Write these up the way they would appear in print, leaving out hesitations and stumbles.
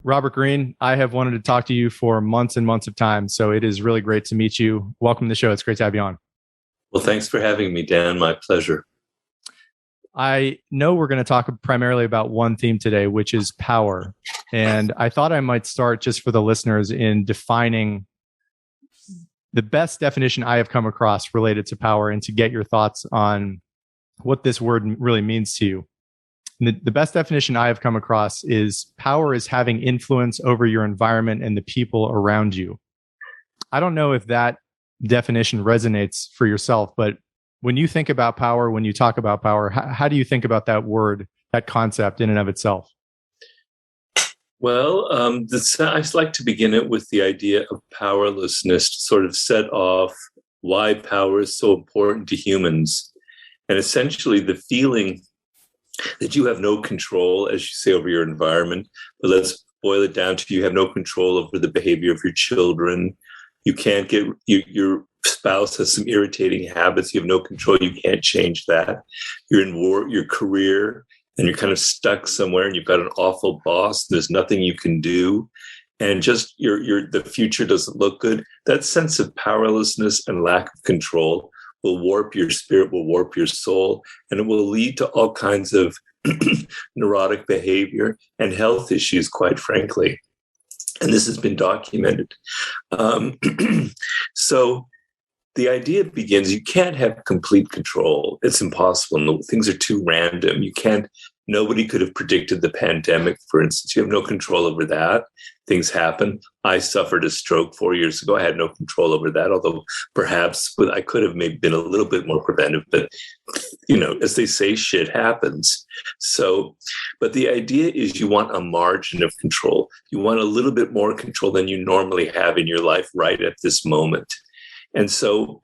Robert Greene, I have wanted to talk to you for months and months of time, so it is really great to meet you. Welcome to the show. It's great to have you on. Well, thanks for having me, Dan. My pleasure. I know we're going to talk primarily about one theme today, which is power. And I thought I might start just for the listeners in defining the best definition I have come across related to power and to get your thoughts on what this word really means to you. The best definition I have come across is power is having influence over your environment and the people around you. I don't know if that definition resonates for yourself, but when you think about power, when you talk about power, how do you think about that word, that concept in and of itself? Well, I like to begin it with the idea of powerlessness to sort of set off why power is so important to humans. And essentially the feeling that you have no control, as you say, over your environment. But let's boil it down to you have no control over the behavior of your children. You can't get, your spouse has some irritating habits. You have no control. You can't change that. You're in your career, and you're kind of stuck somewhere, and you've got an awful boss. There's nothing you can do. And just the future doesn't look good. That sense of powerlessness and lack of control will warp your spirit, will warp your soul, and it will lead to all kinds of neurotic behavior and health issues, quite frankly. And this has been documented. So the idea begins, you can't have complete control. It's impossible. Things are too random. Nobody could have predicted the pandemic, for instance. You have no control over that. Things happen. I suffered a stroke 4 years ago. I had no control over that, although perhaps I could have maybe been a little bit more preventive. But, as they say, shit happens. So, but the idea is you want a margin of control. You want a little bit more control than you normally have in your life right at this moment. And so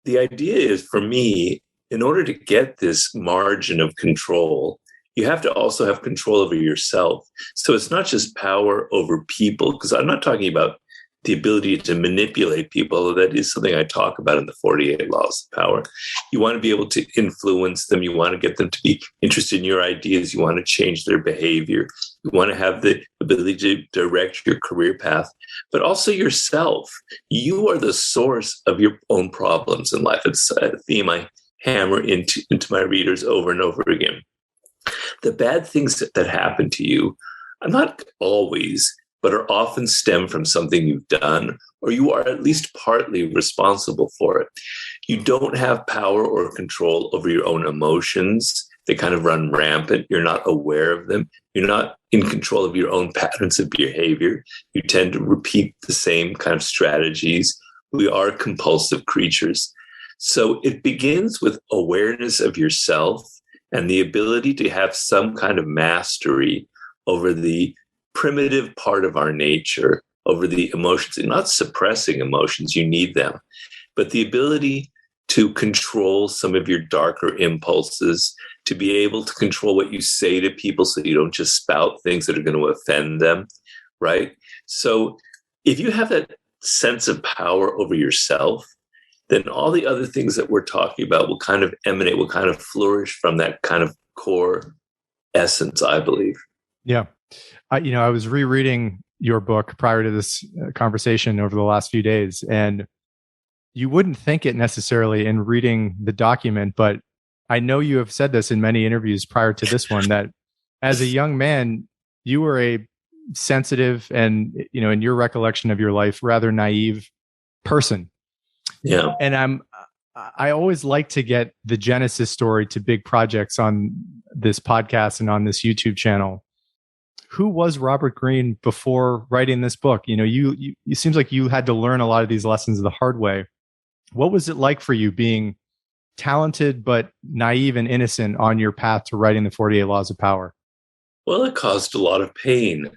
the idea is, for me, in order to get this margin of control, you have to also have control over yourself. So it's not just power over people, because I'm not talking about the ability to manipulate people, although that is something I talk about in the 48 Laws of Power. You want to be able to influence them. You want to get them to be interested in your ideas. You want to change their behavior. You want to have the ability to direct your career path, but also yourself. You are the source of your own problems in life. It's a theme I hammer into my readers over and over again. The bad things that happen to you are not always, but are often stem from something you've done, or you are at least partly responsible for it. You don't have power or control over your own emotions. They kind of run rampant. You're not aware of them. You're not in control of your own patterns of behavior. You tend to repeat the same kind of strategies. We are compulsive creatures. So it begins with awareness of yourself and the ability to have some kind of mastery over the primitive part of our nature, over the emotions, and not suppressing emotions, you need them, but the ability to control some of your darker impulses, to be able to control what you say to people so you don't just spout things that are going to offend them, right? So if you have that sense of power over yourself, then all the other things that we're talking about will kind of emanate, will kind of flourish from that kind of core essence, I believe. Yeah. I was rereading your book prior to this conversation over the last few days, and you wouldn't think it necessarily in reading the document, but I know you have said this in many interviews prior to this one, that as a young man, you were a sensitive and, in your recollection of your life, rather naive person. Yeah. And I always like to get the genesis story to big projects on this podcast and on this YouTube channel. Who was Robert Greene before writing this book? You it seems like you had to learn a lot of these lessons the hard way. What was it like for you being talented but naive and innocent on your path to writing the 48 Laws of Power? Well, it caused a lot of pain,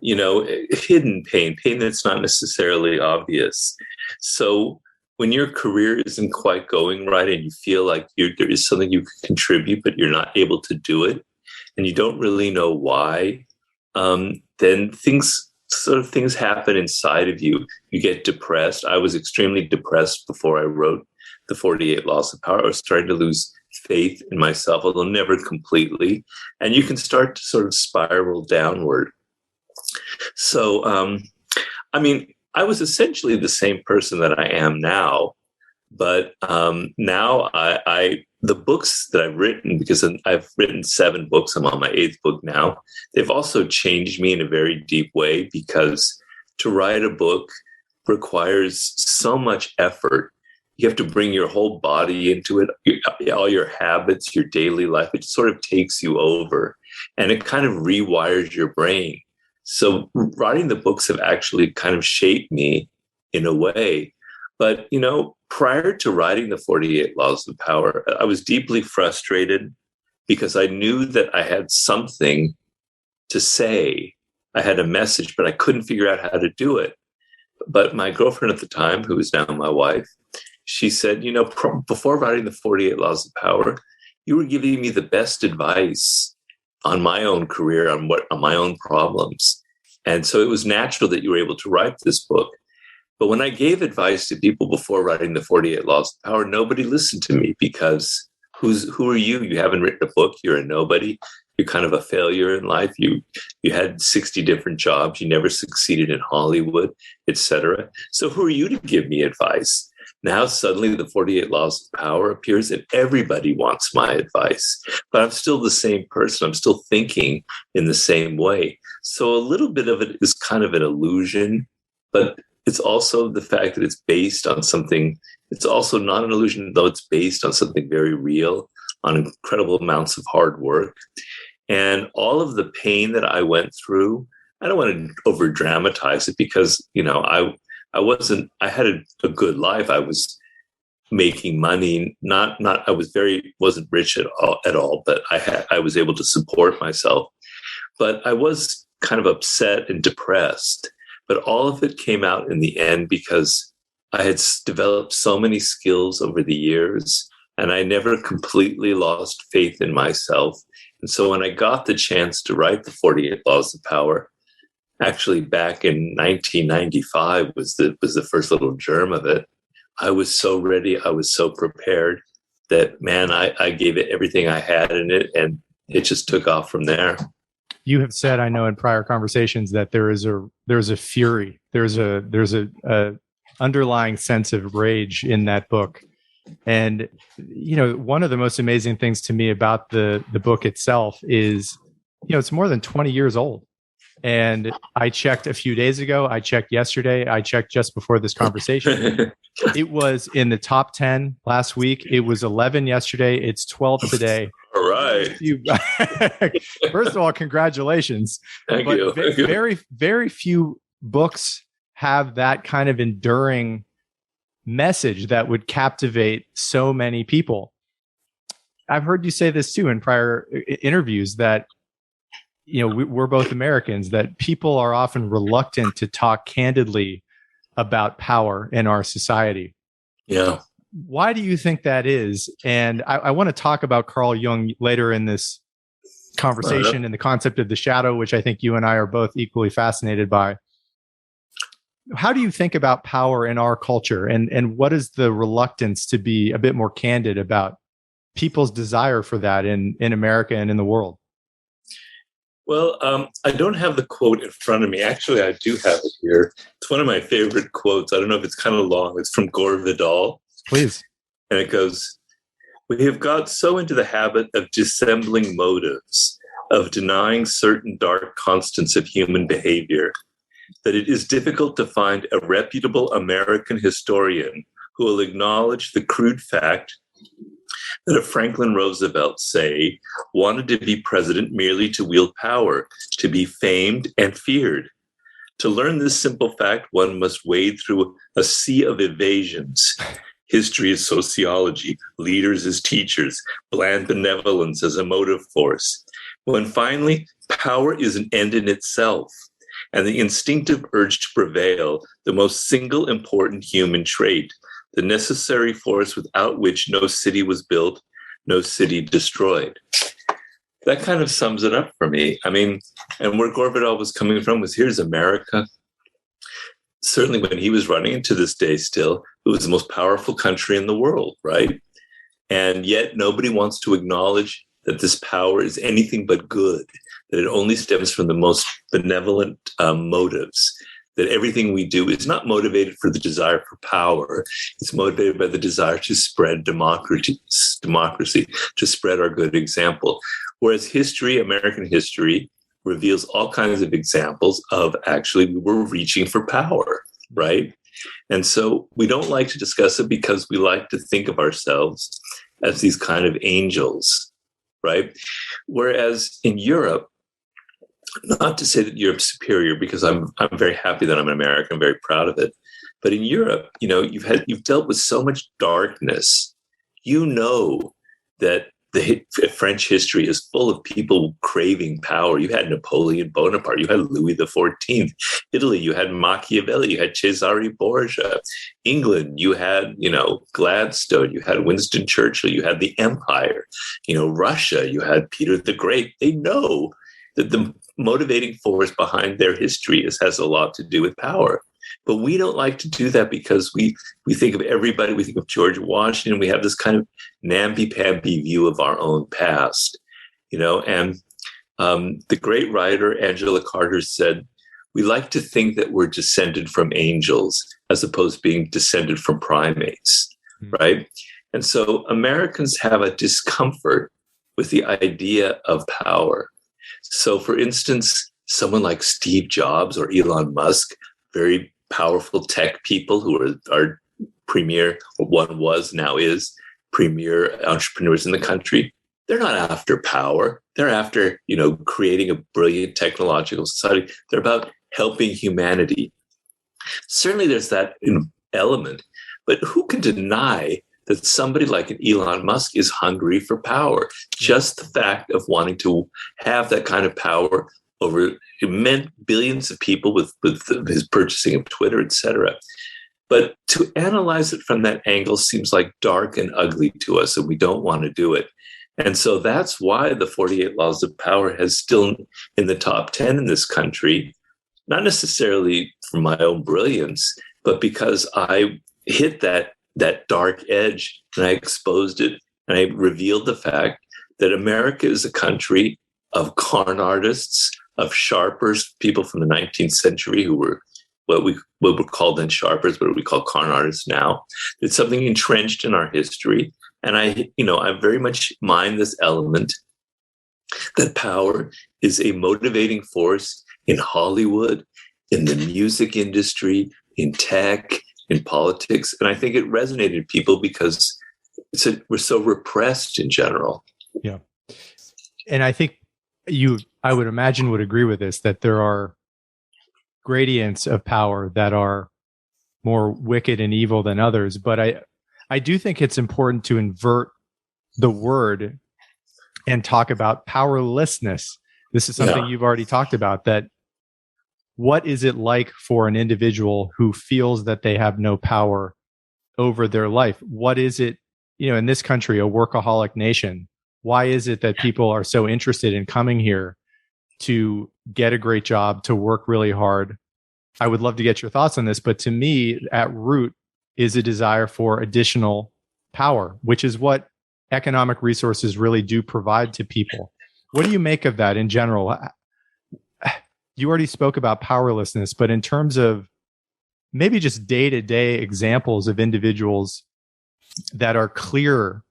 hidden pain that's not necessarily obvious. So when your career isn't quite going right and you feel like there is something you can contribute, but you're not able to do it, and you don't really know why, then things happen inside of you. You get depressed. I was extremely depressed before I wrote the 48 Laws of Power. I was starting to lose faith in myself, although never completely. And you can start to sort of spiral downward. So, I mean, I was essentially the same person that I am now, but now the books that I've written, because I've written 7 books, I'm on my 8th book now, they've also changed me in a very deep way, because to write a book requires so much effort. You have to bring your whole body into it, all your habits, your daily life. It sort of takes you over, and it kind of rewires your brain. So writing the books have actually kind of shaped me in a way. But, prior to writing the 48 Laws of Power, I was deeply frustrated because I knew that I had something to say. I had a message, but I couldn't figure out how to do it. But my girlfriend at the time, who is now my wife, she said, before writing the 48 Laws of Power, you were giving me the best advice on my own career, on my own problems. And so it was natural that you were able to write this book. But when I gave advice to people before writing the 48 Laws of Power, nobody listened to me, because who are you? You haven't written a book. You're a nobody. You're kind of a failure in life. You had 60 different jobs. You never succeeded in Hollywood, etc. So who are you to give me advice? Now suddenly the 48 Laws of Power appears and everybody wants my advice. But I'm still the same person. I'm still thinking in the same way. So a little bit of it is kind of an illusion, but it's also the fact that it's based on something. It's also not an illusion, though it's based on something very real, on incredible amounts of hard work. And all of the pain that I went through, I don't want to over dramatize it, because, I had a good life. I was making money, I wasn't rich at all, but I was able to support myself. But I was kind of upset and depressed. But all of it came out in the end because I had developed so many skills over the years, and I never completely lost faith in myself. And so when I got the chance to write the 48 Laws of Power, actually back in 1995 was the first little germ of it, I was so ready, I was so prepared that, man, I gave it everything I had in it, and it just took off from there. You have said, I know in prior conversations, that there's a fury, there's a underlying sense of rage in that book. And, one of the most amazing things to me about the book itself is, it's more than 20 years old. And I checked a few days ago, I checked yesterday, I checked just before this conversation. It was in the top 10 last week. It was 11 yesterday. It's 12 today. All right. First of all, congratulations. Thank you. Very, very few books have that kind of enduring message that would captivate so many people. I've heard you say this too in prior interviews, that we're both Americans, that people are often reluctant to talk candidly about power in our society. Yeah. Why do you think that is? And I want to talk about Carl Jung later in this conversation, and the concept of the shadow, which I think you and I are both equally fascinated by. How do you think about power in our culture, and what is the reluctance to be a bit more candid about people's desire for that in America and in the world? Well, I don't have the quote in front of me. Actually, I do have it here. It's one of my favorite quotes. I don't know if it's kind of long. It's from Gore Vidal. Please. And it goes, "We have got so into the habit of dissembling motives, of denying certain dark constants of human behavior, that it is difficult to find a reputable American historian who will acknowledge the crude fact that a Franklin Roosevelt, say, wanted to be president merely to wield power, to be famed and feared. To learn this simple fact, one must wade through a sea of evasions. History as sociology, leaders as teachers, bland benevolence as a motive force. When finally, power is an end in itself, and the instinctive urge to prevail, the most single important human trait, the necessary force without which no city was built, no city destroyed." That kind of sums it up for me. I mean, and where Gore Vidal was coming from was, here's America. Certainly when he was running, and to this day still, it was the most powerful country in the world, right? And yet nobody wants to acknowledge that this power is anything but good, that it only stems from the most benevolent motives, that everything we do is not motivated for the desire for power. It's motivated by the desire to spread democracy, to spread our good example. Whereas history, American history, reveals all kinds of examples of actually we're reaching for power, right? And so we don't like to discuss it because we like to think of ourselves as these kind of angels, right? Whereas in Europe, not to say that Europe's superior, because I'm very happy that I'm an American, I'm very proud of it. But in Europe, you've dealt with so much darkness. You know that the French history is full of people craving power. You had Napoleon Bonaparte, you had Louis XIV. Italy, you had Machiavelli, you had Cesare Borgia. England, you had, Gladstone, you had Winston Churchill, you had the Empire. Russia, you had Peter the Great. They know that the motivating force behind their history has a lot to do with power. But we don't like to do that because we think of everybody, we think of George Washington, we have this kind of namby-pamby view of our own past, and the great writer Angela Carter said, we like to think that we're descended from angels as opposed to being descended from primates, right? And so Americans have a discomfort with the idea of power. So, for instance, someone like Steve Jobs or Elon Musk, very powerful tech people who are premier, or one was, now is, premier entrepreneurs in the country, they're not after power. They're after, creating a brilliant technological society. They're about helping humanity. Certainly there's that element, but who can deny that somebody like an Elon Musk is hungry for power? Just the fact of wanting to have that kind of power over immense billions of people with his purchasing of Twitter, et cetera. But to analyze it from that angle seems like dark and ugly to us, and we don't want to do it. And so that's why the 48 Laws of Power has still in the top 10 in this country, not necessarily from my own brilliance, but because I hit that dark edge and I exposed it and I revealed the fact that America is a country of con artists, of sharpers, people from the 19th century who were what were called then sharpers, what we call con artists now. It's something entrenched in our history. And I very much mind this element that power is a motivating force in Hollywood, in the music industry, in tech, in politics. And I think it resonated with people because we're so repressed in general. Yeah. And I think I would imagine would agree with this, that there are gradients of power that are more wicked and evil than others. But I do think it's important to invert the word and talk about powerlessness. This is something you've already talked about, that what is it like for an individual who feels that they have no power over their life? What is it, in this country, a workaholic nation? Why is it that people are so interested in coming here to get a great job, to work really hard? I would love to get your thoughts on this, but to me, at root is a desire for additional power, which is what economic resources really do provide to people. What do you make of that in general? You already spoke about powerlessness, but in terms of maybe just day-to-day examples of individuals that are clear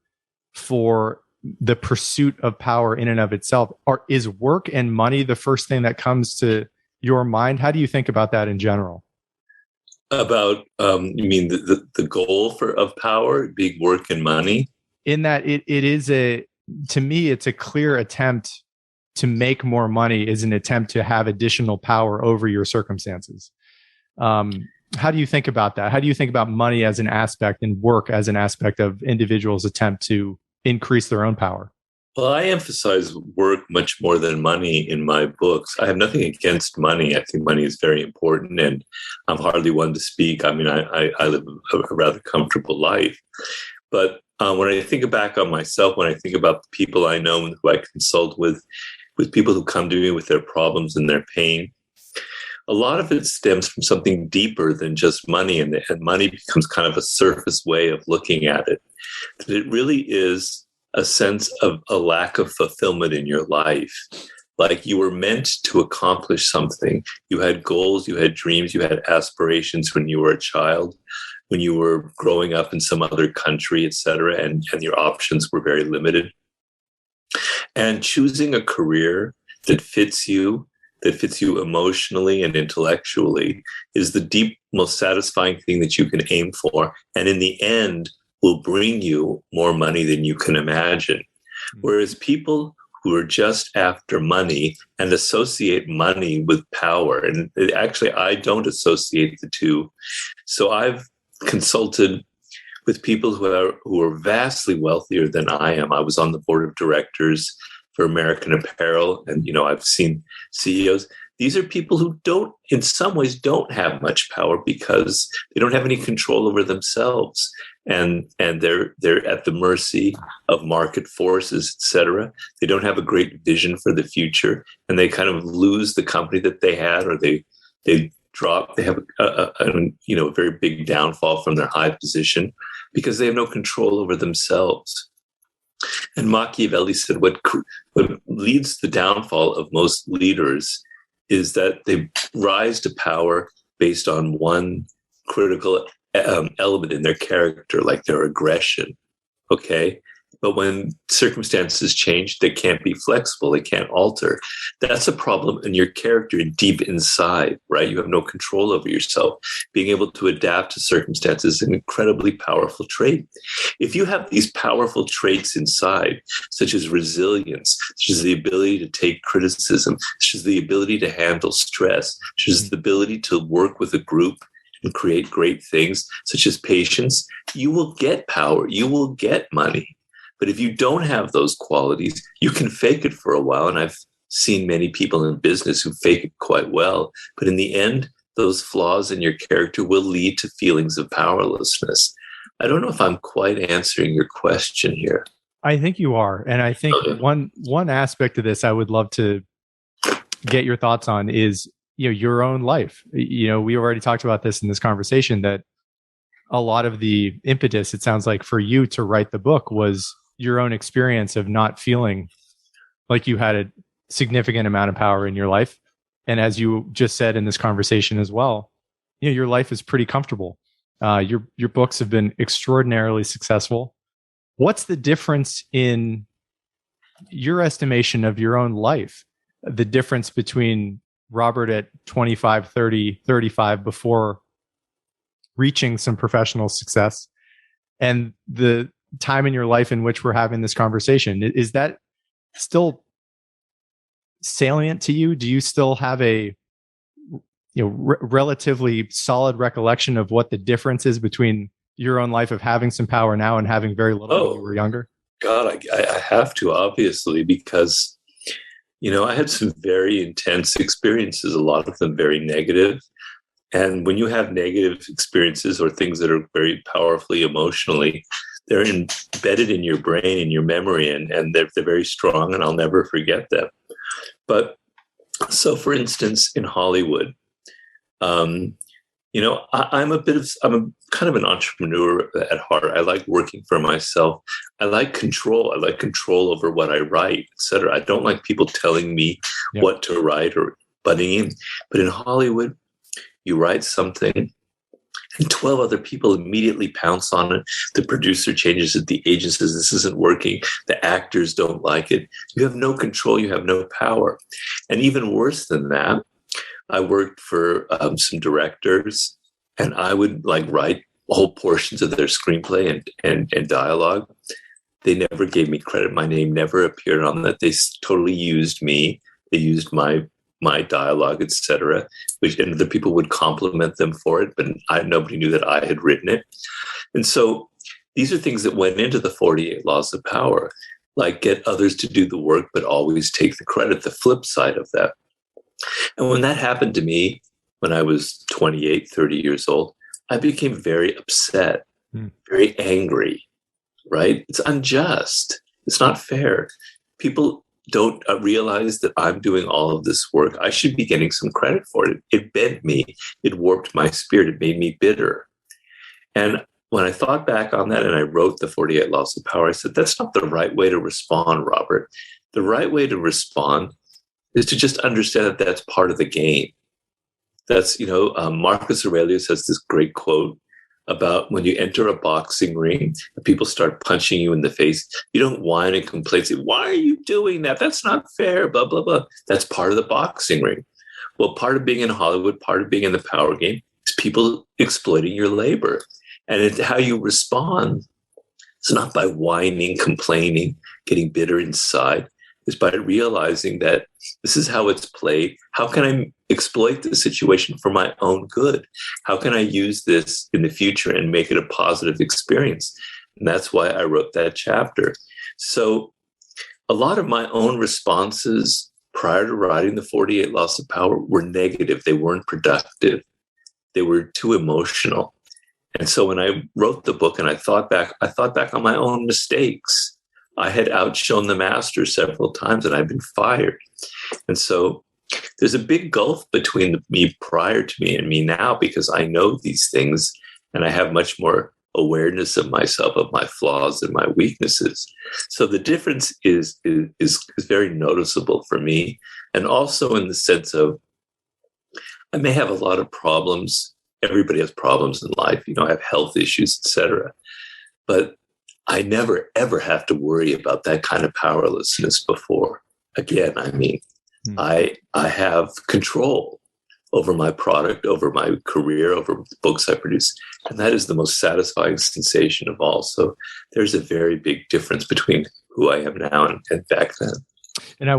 for the pursuit of power in and of itself, is work and money the first thing that comes to your mind? How do you think about that in general? About, you mean the goal of power being work and money? In that it is to me, it's a clear attempt to make more money, is an attempt to have additional power over your circumstances. How do you think about that? How do you think about money as an aspect and work as an aspect of individuals' attempt to increase their own power? Well, I emphasize work much more than money in my books. I have nothing against money. I think money is very important, and I'm hardly one to speak. I mean, I live a rather comfortable life. But when I think back on myself, when I think about the people I know and who I consult with people who come to me with their problems and their pain, a lot of it stems from something deeper than just money, and money becomes kind of a surface way of looking at it. That it really is a sense of a lack of fulfillment in your life, Like you were meant to accomplish something. You had goals, you had dreams, you had aspirations when you were a child, when you were growing up in some other country, et cetera, and your options were very limited. And choosing a career that fits you emotionally and intellectually, is the deep, most satisfying thing that you can aim for. And in the end, will bring you more money than you can imagine. Whereas people who are just after money and associate money with power, and actually, I don't associate the two. So I've consulted with people who are vastly wealthier than I am. I was on the board of directors for American Apparel, and I've seen CEOs. These are people who in some ways don't have much power because they don't have any control over themselves, and they're at the mercy of market forces, etc. They don't have a great vision for the future, and they kind of lose the company that they had, or they drop. They have a very big downfall from their high position because they have no control over themselves. And Machiavelli said what leads the downfall of most leaders is that they rise to power based on one critical element in their character, like their aggression. Okay. But when circumstances change, they can't be flexible. They can't alter. That's a problem in your character deep inside, right? You have no control over yourself. Being able to adapt to circumstances is an incredibly powerful trait. If you have these powerful traits inside, such as resilience, such as the ability to take criticism, such as the ability to handle stress, such as the ability to work with a group and create great things, such as patience, you will get power. You will get money. But if you don't have those qualities, you can fake it for a while. And I've seen many people in business who fake it quite well. But in the end, those flaws in your character will lead to feelings of powerlessness. I don't know if I'm quite answering your question here. I think you are. And I think one aspect of this I would love to get your thoughts on is, your own life. We already talked about this in this conversation, that a lot of the impetus, it sounds like, for you to write the book was your own experience of not feeling like you had a significant amount of power in your life. And as you just said in this conversation as well, your life is pretty comfortable. Your books have been extraordinarily successful. What's the difference in your estimation of your own life? The difference between Robert at 25, 30, 35 before reaching some professional success and the time in your life in which we're having this conversation? Is that still salient to you? Do you still have a relatively solid recollection of what the difference is between your own life of having some power now and having very little when you were younger? God, I have to, obviously, because I had some very intense experiences, a lot of them very negative. And when you have negative experiences or things that are very powerfully emotionally, they're embedded in your brain, in your memory, and they're very strong, and I'll never forget them. But so, for instance, in Hollywood, I'm a kind of an entrepreneur at heart. I like working for myself. I like control. I like control over what I write, et cetera. I don't like people telling me what to write or butting in. But in Hollywood, you write something and 12 other people immediately pounce on it. The producer changes it. The agent says, this isn't working. The actors don't like it. You have no control. You have no power. And even worse than that, I worked for some directors, and I would write whole portions of their screenplay and dialogue. They never gave me credit. My name never appeared on that. They totally used me. They used my dialogue, etc., and other people would compliment them for it, but nobody knew that I had written it. And so these are things that went into the 48 Laws of Power, like get others to do the work, but always take the credit, the flip side of that. And when that happened to me, when I was 28, 30 years old, I became very upset, very angry, right? It's unjust. It's not fair. People don't realize that I'm doing all of this work. I should be getting some credit for it. It bent me. It warped my spirit. It made me bitter. And when I thought back on that and I wrote the 48 Laws of Power, I said, that's not the right way to respond, Robert. The right way to respond is to just understand that that's part of the game. That's, Marcus Aurelius has this great quote about when you enter a boxing ring and people start punching you in the face, you don't whine and complain, say, why are you doing that? That's not fair, blah, blah, blah. That's part of the boxing ring. Well, part of being in Hollywood, part of being in the power game is people exploiting your labor. And it's how you respond. It's not by whining, complaining, getting bitter inside. It's by realizing that this is how it's played. How can I exploit the situation for my own good? How can I use this in the future and make it a positive experience? And that's why I wrote that chapter. So a lot of my own responses prior to writing the 48 Laws of Power were negative. They weren't productive. They were too emotional. And so when I wrote the book and I thought back on my own mistakes. I had outshone the master several times and I've been fired. And so there's a big gulf between me prior to me and me now, because I know these things and I have much more awareness of myself, of my flaws and my weaknesses. So the difference is very noticeable for me. And also in the sense of, I may have a lot of problems. Everybody has problems in life. I have health issues, etc. But I never, ever have to worry about that kind of powerlessness before. Again, I have control over my product, over my career, over the books I produce. And that is the most satisfying sensation of all. So there's a very big difference between who I am now and back then. And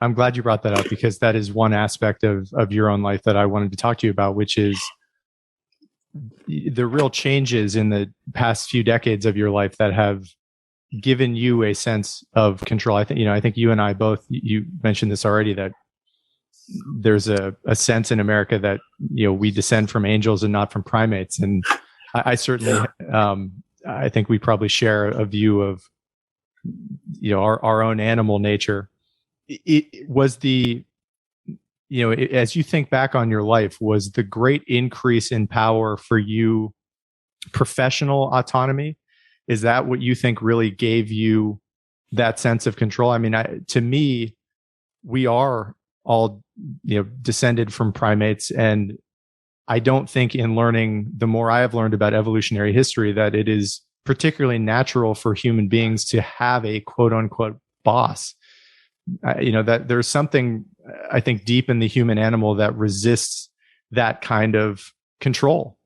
I'm glad you brought that up, because that is one aspect of your own life that I wanted to talk to you about, which is the real changes in the past few decades of your life that have given you a sense of control. I think you and I both, you mentioned this already, that there's a sense in America that, we descend from angels and not from primates. And I certainly, I think we probably share a view of, our own animal nature. It was as you think back on your life, was the great increase in power for you professional autonomy? Is that what you think really gave you that sense of control? I mean, to me, we are all, descended from primates. And I don't think, in learning, the more I have learned about evolutionary history, that it is particularly natural for human beings to have a quote unquote boss. That there's something, I think, deep in the human animal that resists that kind of control.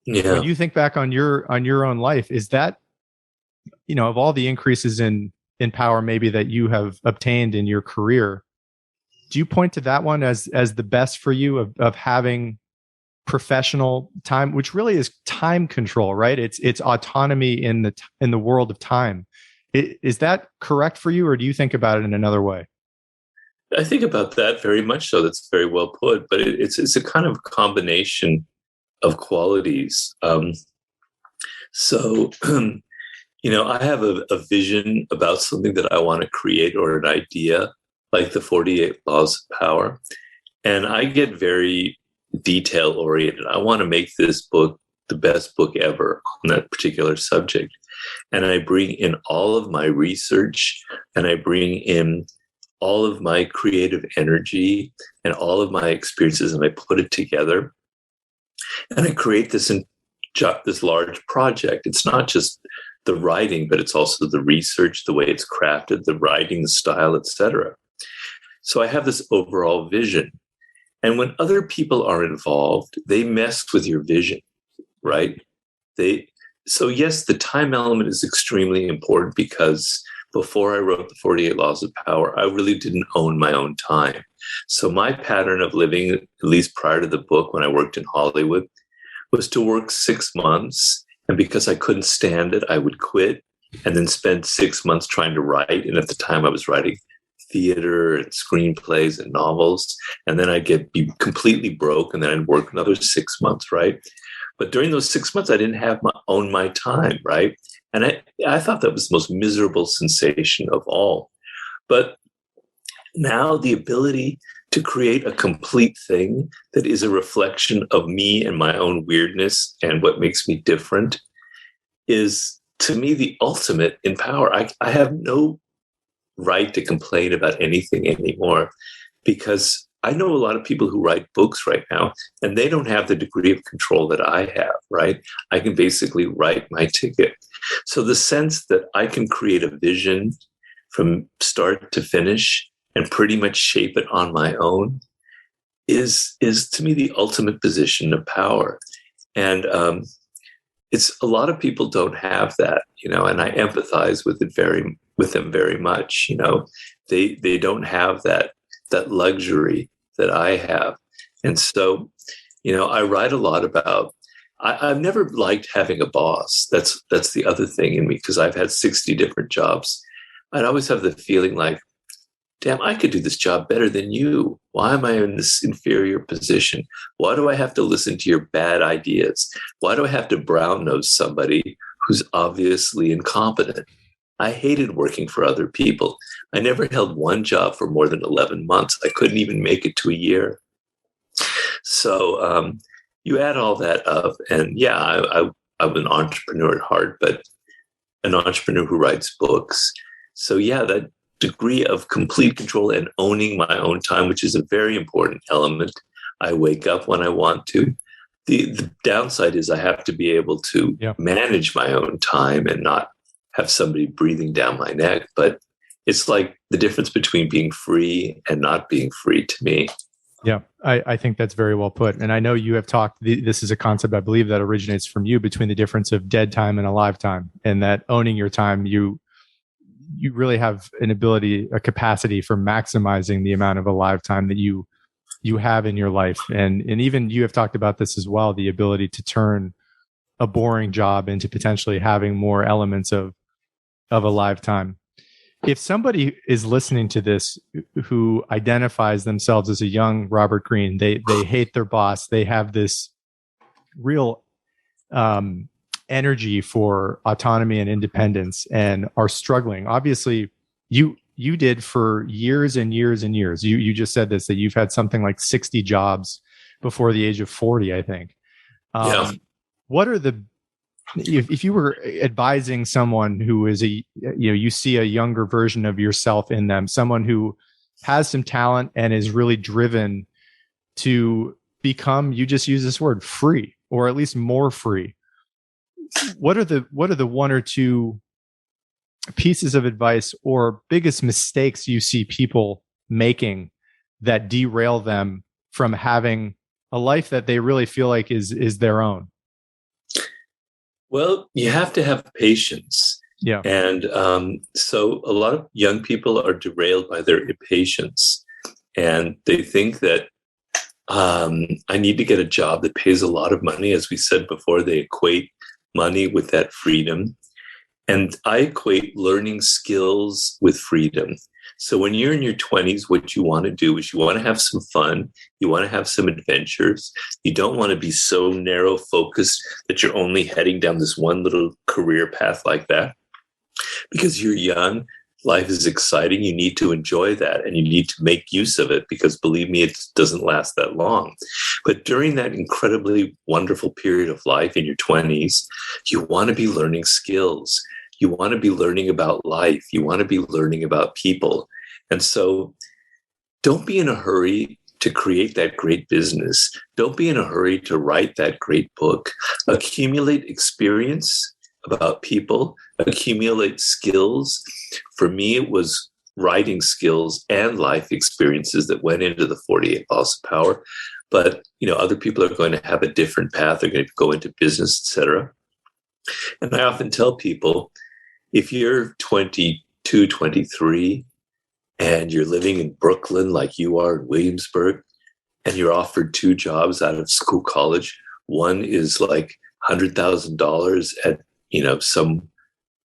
Yeah. When you think back on your own life, is that, of all the increases in power maybe that you have obtained in your career, do you point to that one as the best for you, of having professional time, which really is time control, right? It's autonomy in the world of time. Is that correct for you, or do you think about it in another way? I think about that very much so. That's very well put, but it's a kind of combination of qualities. So, I have a vision about something that I want to create, or an idea, like the 48 Laws of Power. And I get very detail oriented. I want to make this book the best book ever on that particular subject. And I bring in all of my research, and I bring in all of my creative energy and all of my experiences, and I put it together. And I create this large project. It's not just the writing, but it's also the research, the way it's crafted, the writing, the style, etc. So I have this overall vision. And when other people are involved, they mess with your vision, right? So yes, the time element is extremely important, because before I wrote the 48 Laws of Power, I really didn't own my own time. So my pattern of living, at least prior to the book, when I worked in Hollywood, was to work 6 months. And because I couldn't stand it, I would quit and then spend 6 months trying to write. And at the time I was writing theater and screenplays and novels. And then I'd be completely broke, and then I'd work another 6 months, right? But during those 6 months, I didn't own my time, right? And I thought that was the most miserable sensation of all. But now the ability to create a complete thing that is a reflection of me and my own weirdness and what makes me different is, to me, the ultimate in power. I have no right to complain about anything anymore, because I know a lot of people who write books right now, and they don't have the degree of control that I have, right? I can basically write my ticket. So the sense that I can create a vision from start to finish and pretty much shape it on my own is to me the ultimate position of power. And it's a lot of people don't have that, and I empathize with them very much. They don't have that luxury that I have. And so, I write a lot about, I've never liked having a boss. That's the other thing in me, because I've had 60 different jobs. I'd always have the feeling like, damn, I could do this job better than you. Why am I in this inferior position? Why do I have to listen to your bad ideas? Why do I have to brown nose somebody who's obviously incompetent? I hated working for other people. I never held one job for more than 11 months. I couldn't even make it to a year. So you add all that up, and yeah, I'm an entrepreneur at heart, but an entrepreneur who writes books. So yeah, that degree of complete control and owning my own time, which is a very important element. I wake up when I want to. The downside is I have to be able to manage my own time and not have somebody breathing down my neck. But it's like the difference between being free and not being free to me. Yeah, I think that's very well put. And I know you have talked, this is a concept I believe that originates from you, between the difference of dead time and alive time, and that owning your time, you really have a capacity for maximizing the amount of alive time that you have in your life. And even you have talked about this as well, the ability to turn a boring job into potentially having more elements of a lifetime. If somebody is listening to this who identifies themselves as a young Robert Greene, they hate their boss, they have this real energy for autonomy and independence and are struggling. Obviously, you did for years and years and years. You just said this, that you've had something like 60 jobs before the age of 40, I think. What are if you were advising someone who is you see a younger version of yourself in them, someone who has some talent and is really driven to become, you just use this word, free, or at least more free, what are the one or two pieces of advice or biggest mistakes you see people making that derail them from having a life that they really feel like is their own? Well, you have to have patience. Yeah. And so a lot of young people are derailed by their impatience, and they think that I need to get a job that pays a lot of money. As we said before, they equate money with that freedom. And I equate learning skills with freedom. So when you're in your 20s, what you want to do is you want to have some fun. You want to have some adventures. You don't want to be so narrow focused that you're only heading down this one little career path like that. Because you're young, life is exciting. You need to enjoy that, and you need to make use of it, because believe me, it doesn't last that long. But during that incredibly wonderful period of life in your 20s, you want to be learning skills. You want to be learning about life. You want to be learning about people. And so don't be in a hurry to create that great business. Don't be in a hurry to write that great book. Accumulate experience about people, accumulate skills. For me, it was writing skills and life experiences that went into the 48 Laws of Power. But, other people are going to have a different path. They're going to go into business, etc. And I often tell people, if you're 22, 23, and you're living in Brooklyn like you are in Williamsburg, and you're offered two jobs out of college, one is like $100,000 at,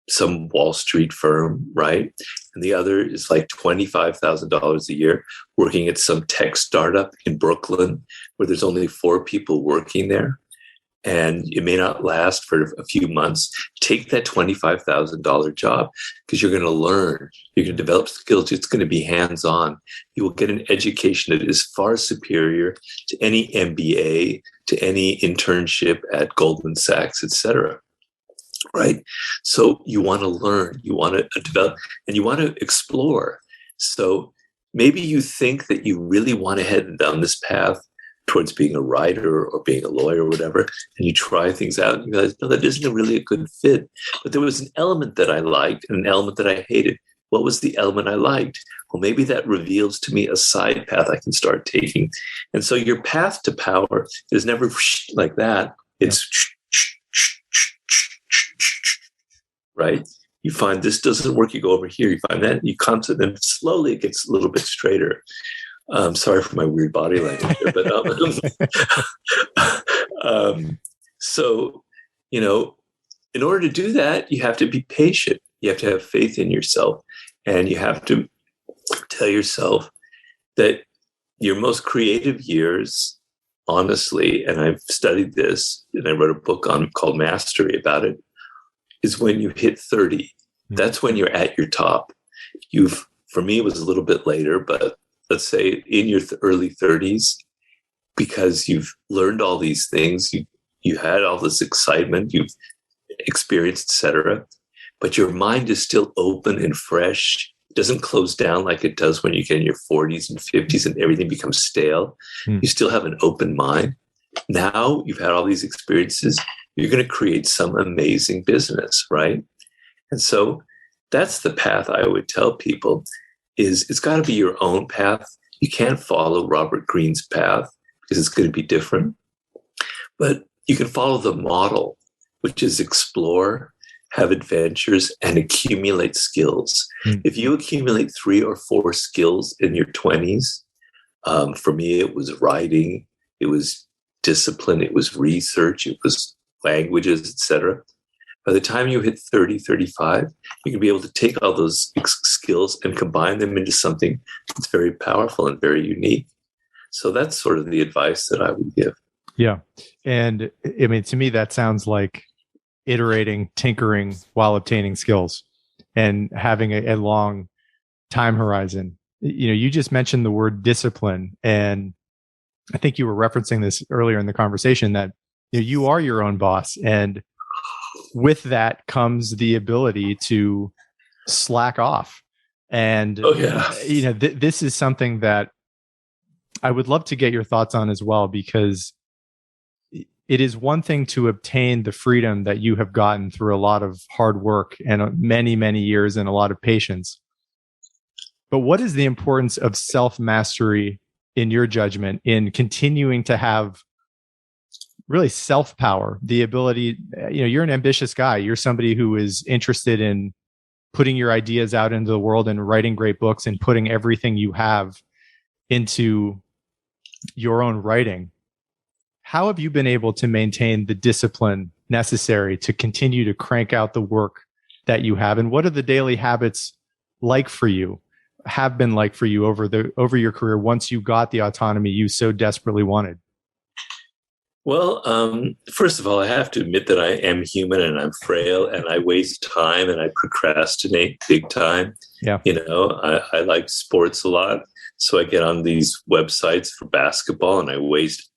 some Wall Street firm, right? And the other is like $25,000 a year working at some tech startup in Brooklyn where there's only 4 people working there. And it may not last for a few months. Take that $25,000 job, because you're going to learn. You're going to develop skills. It's going to be hands-on. You will get an education that is far superior to any MBA, to any internship at Goldman Sachs, etc. Right? So you want to learn, you want to develop, and you want to explore. So maybe you think that you really want to head down this path towards being a writer or being a lawyer or whatever, and you try things out and you realize, no, that isn't really a good fit. But there was an element that I liked and an element that I hated. What was the element I liked? Well, maybe that reveals to me a side path I can start taking. And so your path to power is never like that. It's right. You find this doesn't work, you go over here. You find that, you constantly, then slowly it gets a little bit straighter. Sorry for my weird body language here, but so, you know, in order to do that, you have to be patient. You have to have faith in yourself, and you have to tell yourself that your most creative years, honestly, and I've studied this, and I wrote a book called Mastery about it, is when you hit 30. That's when you're at your top. For me, it was a little bit later, but let's say in your early 30s, because you've learned all these things, you had all this excitement, you've experienced, etc. But your mind is still open and fresh. It doesn't close down like it does when you get in your 40s and 50s and everything becomes stale. You still have an open mind. Now you've had all these experiences. You're going to create some amazing business, right? And so that's the path I would tell people is it's got to be your own path. You can't follow Robert Greene's path because it's going to be different. But you can follow the model, which is explore, have adventures, and accumulate skills. If you accumulate 3 or 4 skills in your 20s, for me, it was writing, it was discipline, it was research, it was languages, etc. By the time you hit 30, 35, you can be able to take all those skills and combine them into something that's very powerful and very unique. So that's sort of the advice that I would give. Yeah. And I mean, to me, that sounds like iterating, tinkering while obtaining skills and having a long time horizon. You know, you just mentioned the word discipline, and I think you were referencing this earlier in the conversation that you are your own boss, and with that comes the ability to slack off. And this is something that I would love to get your thoughts on as well, because it is one thing to obtain the freedom that you have gotten through a lot of hard work and many, many years and a lot of patience. But what is the importance of self-mastery in your judgment in continuing to have really self-power, the ability, you're an ambitious guy. You're somebody who is interested in putting your ideas out into the world and writing great books and putting everything you have into your own writing. How have you been able to maintain the discipline necessary to continue to crank out the work that you have? And what are the daily habits like for you, have been like for you over your career once you got the autonomy you so desperately wanted? Well, first of all, I have to admit that I am human and I'm frail and I waste time and I procrastinate big time. Yeah. I like sports a lot. So I get on these websites for basketball and I waste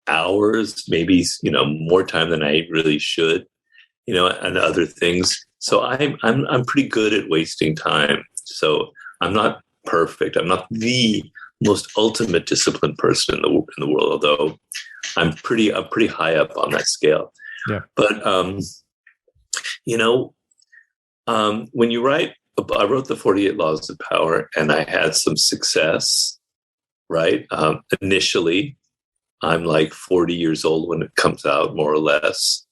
hours, maybe, more time than I really should, and other things. So I'm pretty good at wasting time. So I'm not perfect. I'm not the most ultimate disciplined person in the world, although I'm pretty high up on that scale. Yeah. But when you write, I wrote the 48 Laws of Power, and I had some success. Right. Initially, I'm like 40 years old when it comes out, more or less,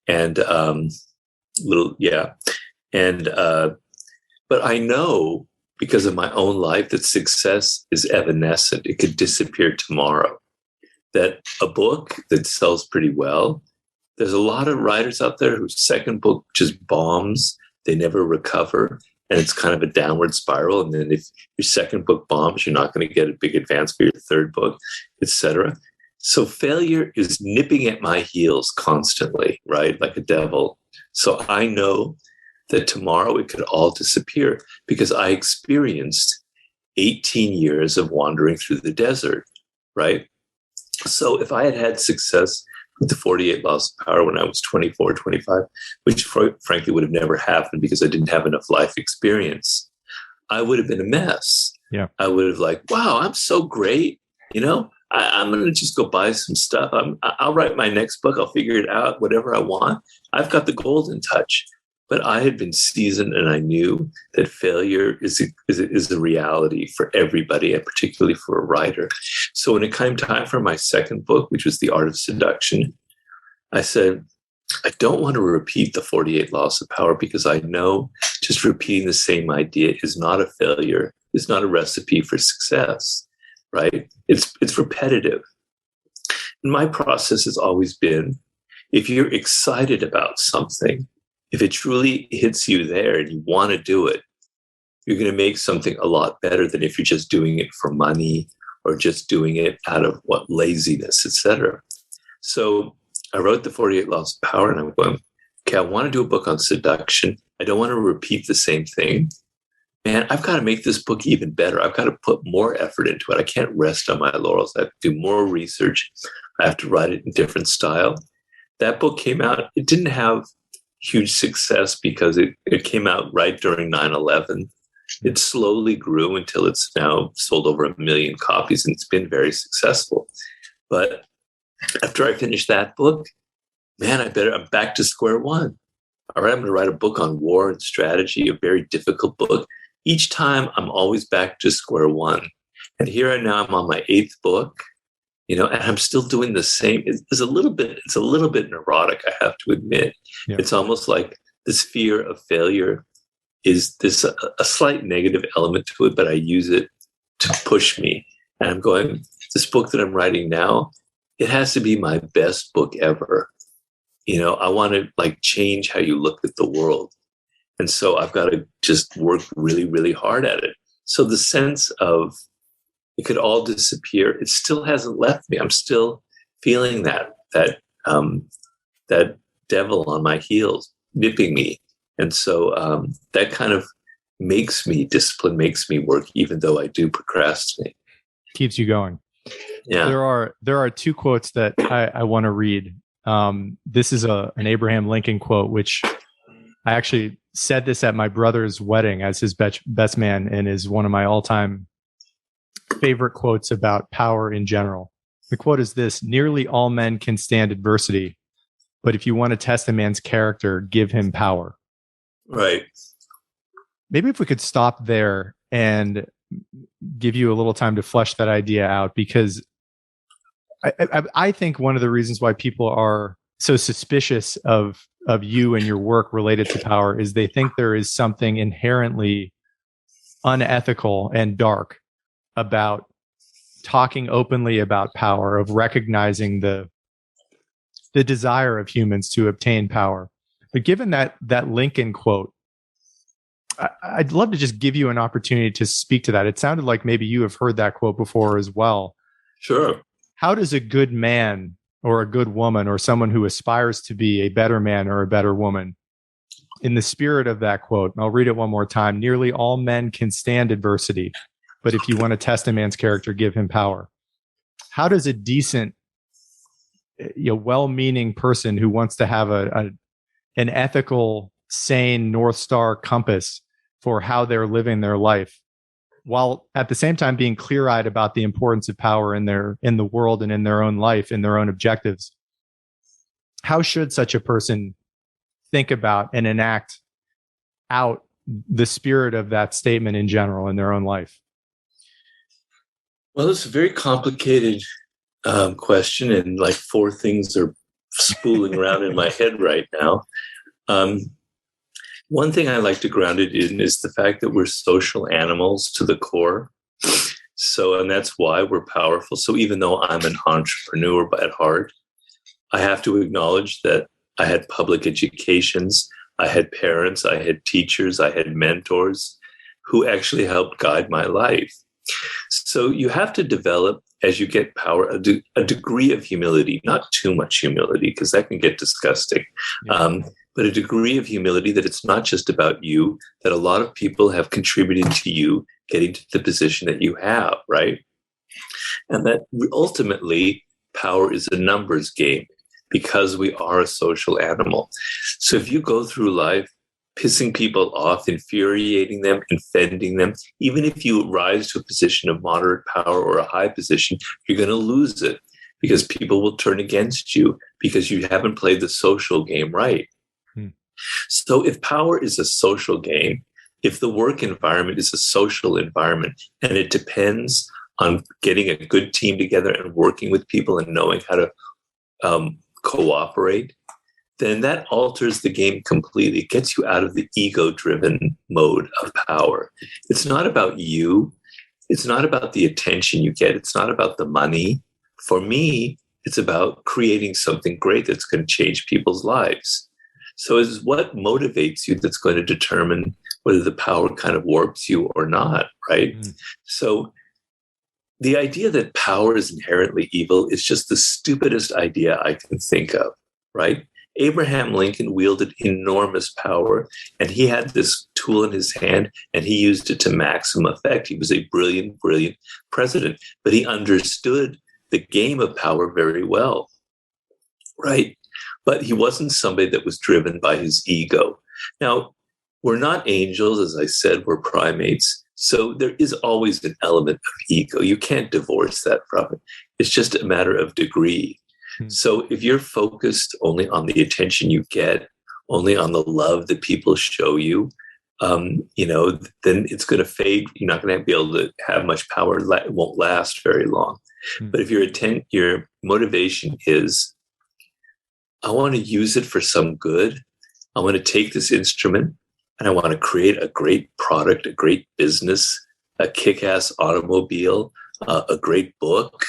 and but I know because of my own life that success is evanescent. It could disappear tomorrow. That a book that sells pretty well, there's a lot of writers out there whose second book just bombs. They never recover. And it's kind of a downward spiral. And then if your second book bombs, you're not going to get a big advance for your third book, etc. So failure is nipping at my heels constantly, right? Like a devil. So I know that tomorrow it could all disappear because I experienced 18 years of wandering through the desert, right? So if I had had success with the 48 Laws of Power when I was 24, 25, which frankly would have never happened because I didn't have enough life experience, I would have been a mess. Yeah. I would have like, wow, I'm so great. I'm going to just go buy some stuff. I'll write my next book. I'll figure it out, whatever I want. I've got the golden touch. But I had been seasoned, and I knew that failure is a reality for everybody, and particularly for a writer. So when it came time for my second book, which was The Art of Seduction, I said, I don't want to repeat the 48 Laws of Power, because I know just repeating the same idea is not a failure, is not a recipe for success, right? It's repetitive. And my process has always been, if you're excited about something, if it truly hits you there and you want to do it, you're going to make something a lot better than if you're just doing it for money or just doing it out of laziness, etc. So I wrote the 48 Laws of Power, and I'm going, okay, I want to do a book on seduction. I don't want to repeat the same thing. Man, I've got to make this book even better. I've got to put more effort into it. I can't rest on my laurels. I have to do more research. I have to write it in different style. That book came out. It didn't have huge success because it came out right during 9/11. It slowly grew until it's now sold over 1 million copies, and it's been very successful. But after I finished that book, man, I'm back to square one. All right, I'm going to write a book on war and strategy, a very difficult book. Each time I'm always back to square one. And here and now I'm on my 8th book, and I'm still doing the same. It's a little bit neurotic, I have to admit. Yeah. It's almost like this fear of failure is a slight negative element to it, but I use it to push me. And I'm going, this book that I'm writing now, it has to be my best book ever. I want to change how you look at the world. And so I've got to just work really, really hard at it. So the sense of it could all disappear, it still hasn't left me. I'm still feeling that devil on my heels nipping me. And so that kind of discipline makes me work, even though I do procrastinate. Keeps you going. Yeah. There are 2 quotes that I want to read. This is an Abraham Lincoln quote, which I actually said this at my brother's wedding as his best man, and is one of my all-time favorite quotes about power in general. The quote is this: nearly all men can stand adversity, but if you want to test a man's character, give him power. Right. Maybe if we could stop there and give you a little time to flesh that idea out, because I think one of the reasons why people are so suspicious of you and your work related to power is they think there is something inherently unethical and dark about talking openly about power, of recognizing the desire of humans to obtain power. But given that Lincoln quote, I'd love to just give you an opportunity to speak to that. It sounded like maybe you have heard that quote before as well. Sure. How does a good man or a good woman, or someone who aspires to be a better man or a better woman, in the spirit of that quote, and I'll read it one more time: nearly all men can stand adversity, but if you want to test a man's character, give him power. How does a decent, well-meaning person who wants to have an ethical, sane North Star compass for how they're living their life, while at the same time being clear-eyed about the importance of power in the world and in their own life, in their own objectives, how should such a person think about and enact out the spirit of that statement in general in their own life? Well, it's a very complicated question, and 4 things are spooling around in my head right now. One thing I like to ground it in is the fact that we're social animals to the core. So, and that's why we're powerful. So even though I'm an entrepreneur at heart, I have to acknowledge that I had public educations, I had parents, I had teachers, I had mentors who actually helped guide my life. So you have to develop, as you get power, a degree of humility, not too much humility, because that can get disgusting. Yeah. But a degree of humility that it's not just about you, that a lot of people have contributed to you getting to the position that you have, right? And that ultimately power is a numbers game, because we are a social animal. So if you go through life pissing people off, infuriating them, offending them. Even if you rise to a position of moderate power or a high position, you're going to lose it because people will turn against you because you haven't played the social game right. So if power is a social game, if the work environment is a social environment, and it depends on getting a good team together and working with people and knowing how to cooperate, then that alters the game completely. It gets you out of the ego-driven mode of power. It's not about you. It's not about the attention you get. It's not about the money. For me, it's about creating something great that's going to change people's lives. So it's what motivates you that's going to determine whether the power kind of warps you or not, right? So the idea that power is inherently evil is just the stupidest idea I can think of, right? Abraham Lincoln wielded enormous power, and he had this tool in his hand, and he used it to maximum effect. He was a brilliant, brilliant president, but he understood the game of power very well, right? But he wasn't somebody that was driven by his ego. Now, we're not angels, as I said, we're primates. So there is always an element of ego. You can't divorce that from it. It's just a matter of degree. So if you're focused only on the attention you get, only on the love that people show you, then it's going to fade. You're not going to be able to have much power. It won't last very long. But if your motivation is, I want to use it for some good. I want to take this instrument and I want to create a great product, a great business, a kick-ass automobile, a great book,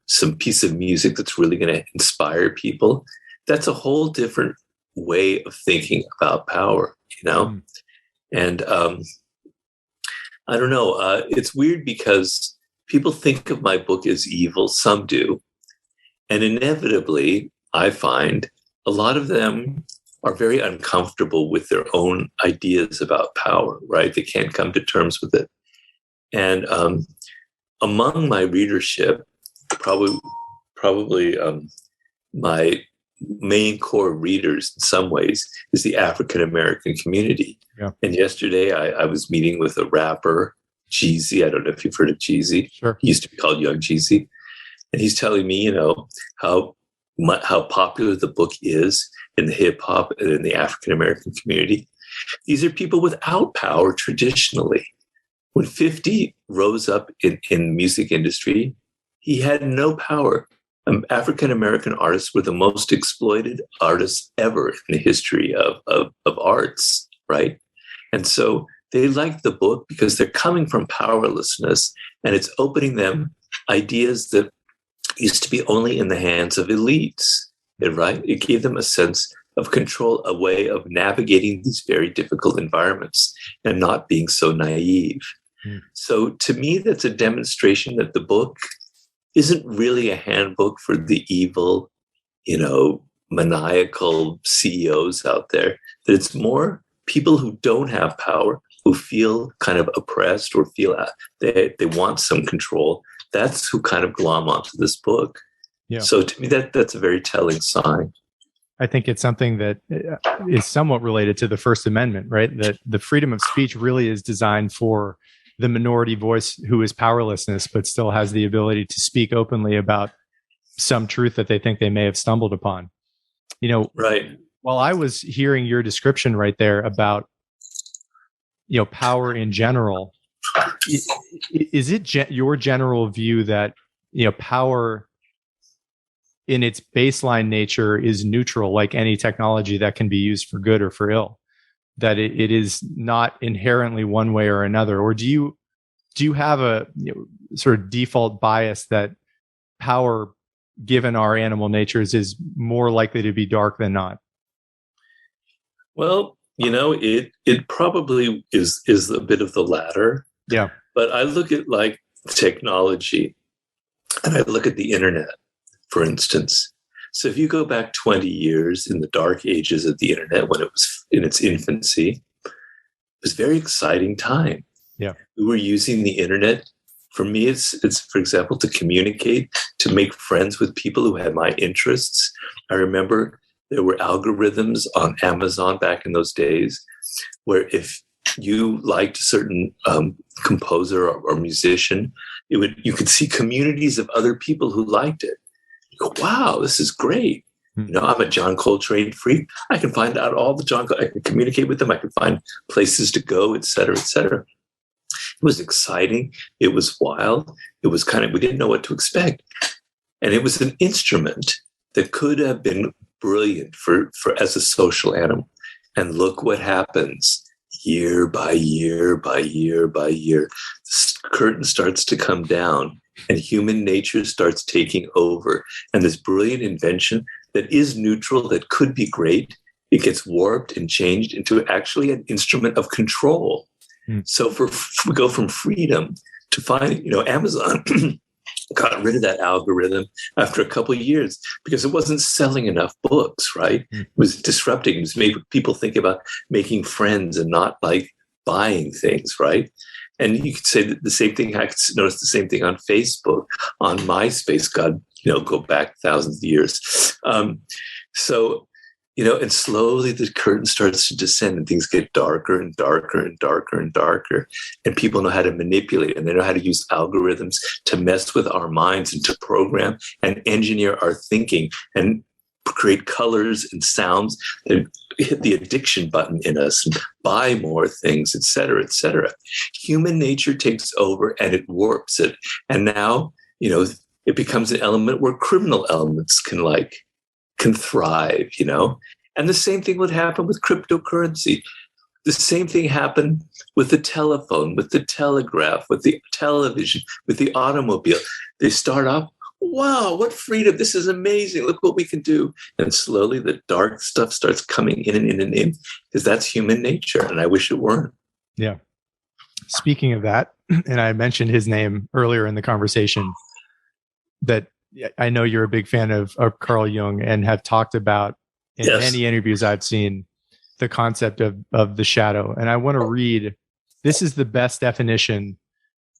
some piece of music that's really going to inspire people. That's a whole different way of thinking about power, And I don't know. It's weird because people think of my book as evil. Some do. And inevitably, I find a lot of them are very uncomfortable with their own ideas about power, right? They can't come to terms with it. And among my readership, probably my main core readers in some ways is the African-American community. Yeah. And yesterday I was meeting with a rapper, Jeezy. I don't know if you've heard of Jeezy. Sure. He used to be called Young Jeezy. And he's telling me, how popular the book is in the hip hop and in the African-American community. These are people without power traditionally. When 50 rose up in the music industry, he had no power. African-American artists were the most exploited artists ever in the history of arts, right? And so they like the book because they're coming from powerlessness, and it's opening them ideas that used to be only in the hands of elites, right? It gave them a sense of control, a way of navigating these very difficult environments and not being so naive. So to me, that's a demonstration that the book isn't really a handbook for the evil, maniacal CEOs out there, that it's more people who don't have power, who feel kind of oppressed or feel they want some control. That's who kind of glom onto this book. Yeah. So to me, that's a very telling sign. I think it's something that is somewhat related to the First Amendment, right? That the freedom of speech really is designed for the minority voice who is powerlessness, but still has the ability to speak openly about some truth that they think they may have stumbled upon. Right. While I was hearing your description right there about, power in general, is it your general view that, power in its baseline nature is neutral, like any technology that can be used for good or for ill? That it is not inherently one way or another? Or do you have a sort of default bias that power, given our animal natures, is more likely to be dark than not? Well, it probably is a bit of the latter. Yeah. But I look at like technology, and I look at the internet, for instance. So if you go back 20 years in the dark ages of the internet, when it was in its infancy, it was a very exciting time. Yeah. We were using the internet. For me, it's for example, to communicate, to make friends with people who had my interests. I remember there were algorithms on Amazon back in those days where if you liked a certain composer or musician, you could see communities of other people who liked it. You go, wow, this is great. I'm a John Coltrane freak. I can find out all the I can communicate with them. I can find places to go, et cetera, et cetera. It was exciting. It was wild. It was we didn't know what to expect. And it was an instrument that could have been brilliant for as a social animal. And look what happens. Year by year by year by year, the curtain starts to come down and human nature starts taking over. And this brilliant invention that is neutral, that could be great, it gets warped and changed into actually an instrument of control. So we go from freedom to find, Amazon got rid of that algorithm after a couple of years because it wasn't selling enough books, right? It was disrupting. It was made people think about making friends and not like buying things, right? And you could say that the same thing. I could notice the same thing on Facebook, on MySpace. God, go back thousands of years. And slowly the curtain starts to descend and things get darker and darker and darker and darker. And people know how to manipulate and they know how to use algorithms to mess with our minds and to program and engineer our thinking and create colors and sounds that hit the addiction button in us and buy more things, et cetera, et cetera. Human nature takes over and it warps it. And now, it becomes an element where criminal elements can thrive, And the same thing would happen with cryptocurrency. The same thing happened with the telephone, with the telegraph, with the television, with the automobile. They start off, wow, what freedom. This is amazing. Look what we can do. And slowly the dark stuff starts coming in and in and in because that's human nature. And I wish it weren't. Yeah. Speaking of that, and I mentioned his name earlier in the conversation, that I know you're a big fan of Carl Jung and have talked about in many interviews I've seen the concept of the shadow. And I want to read, this is the best definition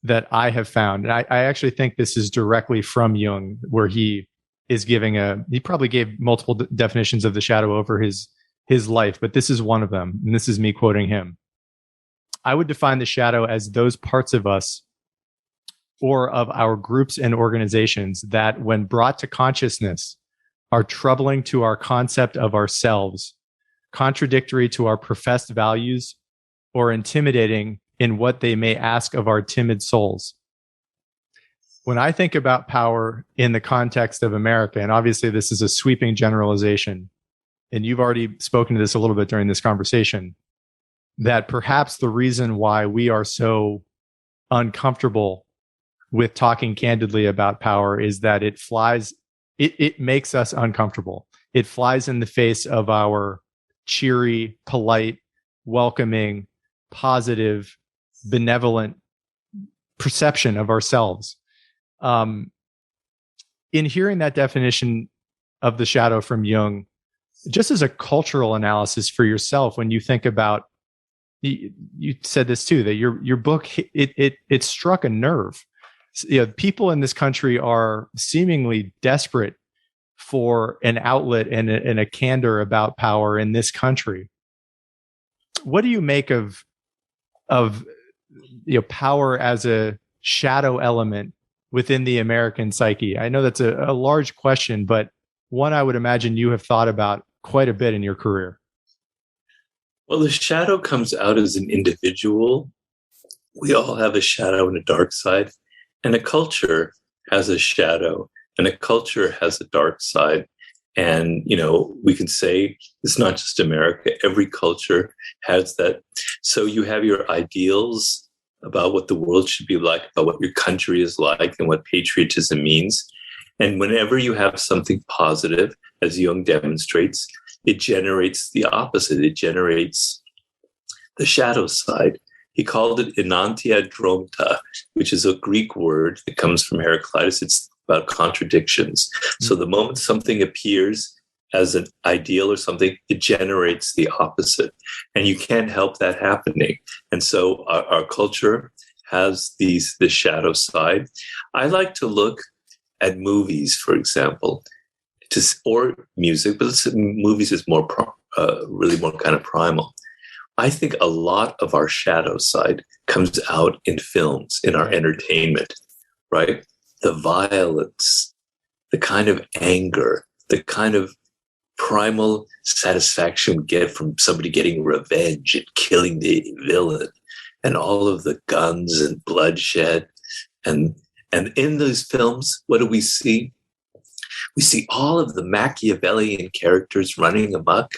that I have found. And I actually think this is directly from Jung, where he is giving he probably gave multiple definitions of the shadow over his life, but this is one of them. And this is me quoting him. I would define the shadow as those parts of us or of our groups and organizations that, when brought to consciousness, are troubling to our concept of ourselves, contradictory to our professed values, or intimidating in what they may ask of our timid souls. When I think about power in the context of America, and obviously this is a sweeping generalization, and you've already spoken to this a little bit during this conversation, that perhaps the reason why we are so uncomfortable with talking candidly about power is that it makes us uncomfortable. It flies in the face of our cheery, polite, welcoming, positive, benevolent perception of ourselves. In hearing that definition of the shadow from Jung, just as a cultural analysis for yourself, when you think about, you said this too, that your book, it struck a nerve. People in this country are seemingly desperate for an outlet and a candor about power in this country. What do you make of power as a shadow element within the American psyche? I know that's a large question, but one I would imagine you have thought about quite a bit in your career. Well, the shadow comes out as an individual. We all have a shadow and a dark side. And a culture has a shadow and a culture has a dark side. And, we can say it's not just America. Every culture has that. So you have your ideals about what the world should be like, about what your country is like and what patriotism means. And whenever you have something positive, as Jung demonstrates, it generates the opposite. It generates the shadow side. He called it enantiadromta, which is a Greek word that comes from Heraclitus. It's about contradictions. So the moment something appears as an ideal or something, it generates the opposite. And you can't help that happening. And so our culture has the shadow side. I like to look at movies, for example, or music, but movies is more really more kind of primal. I think a lot of our shadow side comes out in films, in our entertainment, right? The violence, the kind of anger, the kind of primal satisfaction we get from somebody getting revenge and killing the villain, and all of the guns and bloodshed. And in those films, what do we see? We see all of the Machiavellian characters running amok,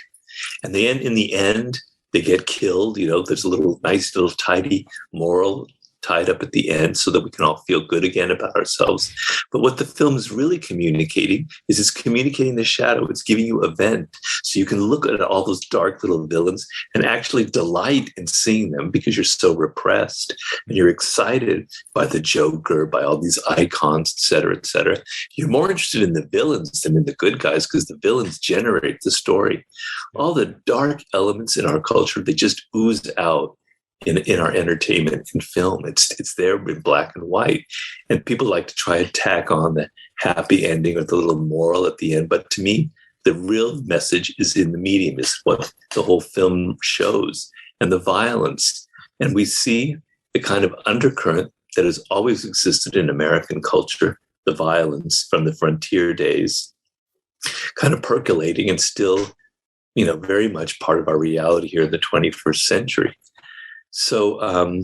and then in the end, they get killed. There's a nice little tidy moral tied up at the end so that we can all feel good again about ourselves. But what the film is really communicating is it's communicating the shadow. It's giving you a vent so you can look at all those dark little villains and actually delight in seeing them because you're so repressed and you're excited by the Joker, by all these icons, et cetera, et cetera. You're more interested in the villains than in the good guys because the villains generate the story. All the dark elements in our culture, they just ooze out in our entertainment in film. It's there in black and white, and people like to try and tack on the happy ending or the little moral at the end. But to me, the real message is in the medium, is what the whole film shows, and the violence. And we see the kind of undercurrent that has always existed in American culture, the violence from the frontier days, kind of percolating and still, very much part of our reality here in the 21st century. So, I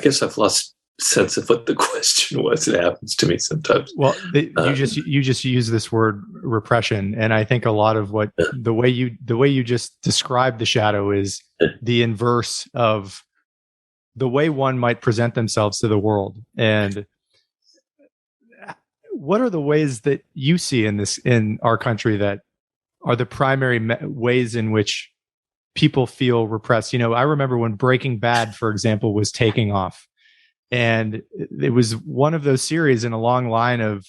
guess I've lost sense of what the question was. It happens to me sometimes. Well, you just use this word repression, and I think a lot of what the way you just described the shadow is the inverse of the way one might present themselves to the world. And what are the ways that you see in our country that are the primary ways in which people feel repressed? I remember when Breaking Bad, for example, was taking off, and it was one of those series in a long line of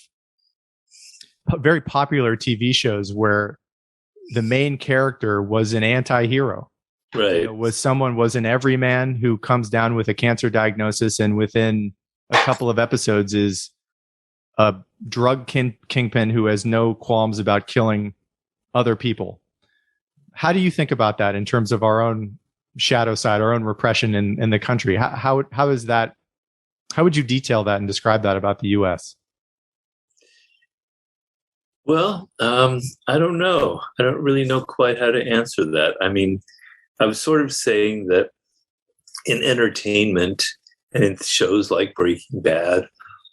very popular TV shows where the main character was an anti-hero. Right. Was an everyman who comes down with a cancer diagnosis, and within a couple of episodes is a drug kingpin who has no qualms about killing other people. How do you think about that in terms of our own shadow side, our own repression in the country? How is that? How would you detail that and describe that about the U.S.? Well, I don't know. I don't really know quite how to answer that. I mean, I was sort of saying that in entertainment and in shows like Breaking Bad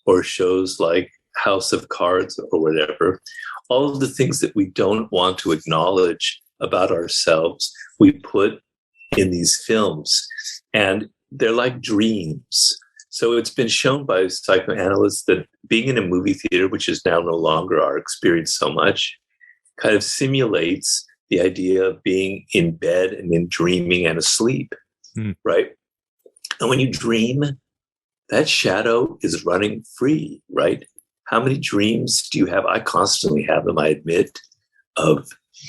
or shows like House of Cards or whatever, all of the things that we don't want to acknowledge about ourselves, we put in these films, and they're like dreams. So it's been shown by psychoanalysts that being in a movie theater, which is now no longer our experience so much, kind of simulates the idea of being in bed and in dreaming and asleep, right? And when you dream, that shadow is running free, right? How many dreams do you have? I constantly have them, I admit, of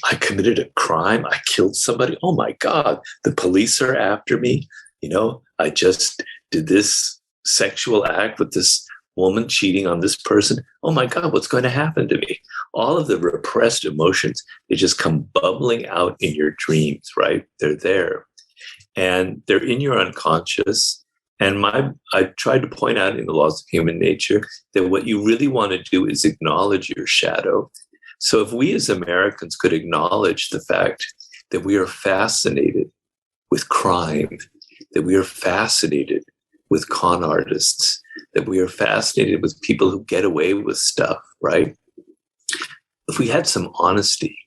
I committed a crime. I killed somebody. Oh my God, the police are after me. I just did this sexual act with this woman cheating on this person. Oh my God, what's going to happen to me? All of the repressed emotions, they just come bubbling out in your dreams, right? They're there. And they're in your unconscious. And I tried to point out in the Laws of Human Nature that what you really want to do is acknowledge your shadow. So if we as Americans could acknowledge the fact that we are fascinated with crime, that we are fascinated with con artists, that we are fascinated with people who get away with stuff, right? If we had some honesty,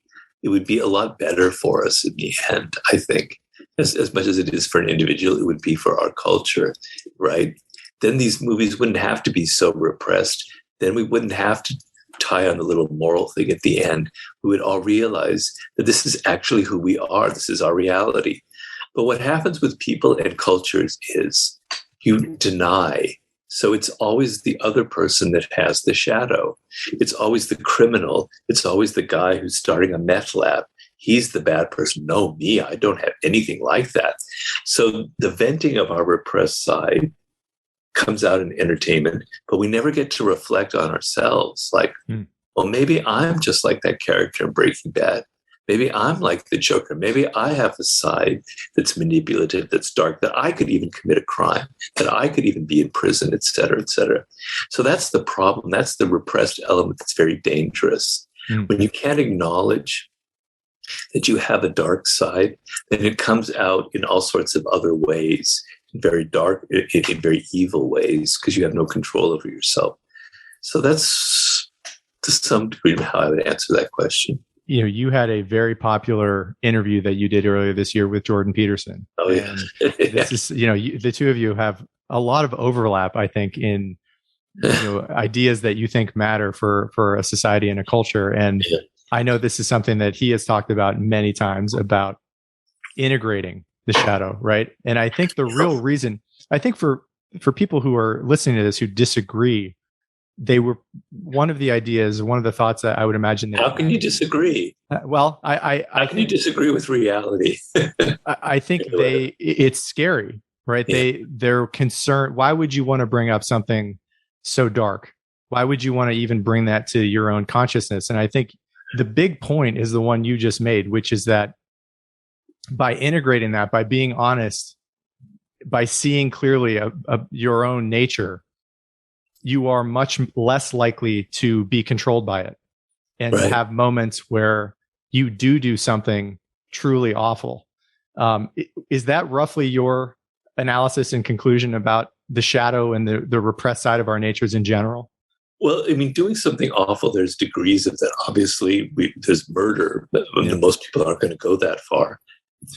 it would be a lot better for us in the end, I think. As much as it is for an individual, it would be for our culture, right? Then these movies wouldn't have to be so repressed. Then we wouldn't have to tie on the little moral thing at the end. We would all realize that this is actually who we are. This is our reality. But what happens with people and cultures is you deny. So it's always the other person that has the shadow. It's always the criminal. It's always the guy who's starting a meth lab. He's the bad person. No, me, I don't have anything like that. So the venting of our repressed side comes out in entertainment, but we never get to reflect on ourselves. Like, well, maybe I'm just like that character in Breaking Bad. Maybe I'm like the Joker. Maybe I have a side that's manipulative, that's dark, that I could even commit a crime, that I could even be in prison, et cetera, et cetera. So that's the problem. That's the repressed element that's very dangerous. When you can't acknowledge that you have a dark side, then it comes out in all sorts of other ways, in very dark, in very evil ways, because you have no control over yourself. So that's to some degree how I would answer that question. You know, you had a very popular interview that you did earlier this year with Jordan Peterson. Oh, yeah. This is, you know, the two of you have a lot of overlap, I think, in, you know, ideas that you think matter for a society and a culture. And Yeah. I know this is something that he has talked about many times, about integrating the shadow, right? And I think the real reason, I think for people who are listening to this who disagree, they were one of the ideas, one of the thoughts that I would imagine. How can you disagree? Well, how can you disagree with reality? I think it's scary, right? Yeah. They're concerned. Why would you want to bring up something so dark? Why would you want to even bring that to your own consciousness? And I think the big point is the one you just made, which is that by integrating that, by being honest, by seeing clearly your own nature, you are much less likely to be controlled by it and Right. have moments where you do something truly awful. Is that roughly your analysis and conclusion about the shadow and the repressed side of our natures in general? Well, I mean, doing something awful, there's degrees of that. Obviously, there's murder, but most people aren't going to go that far.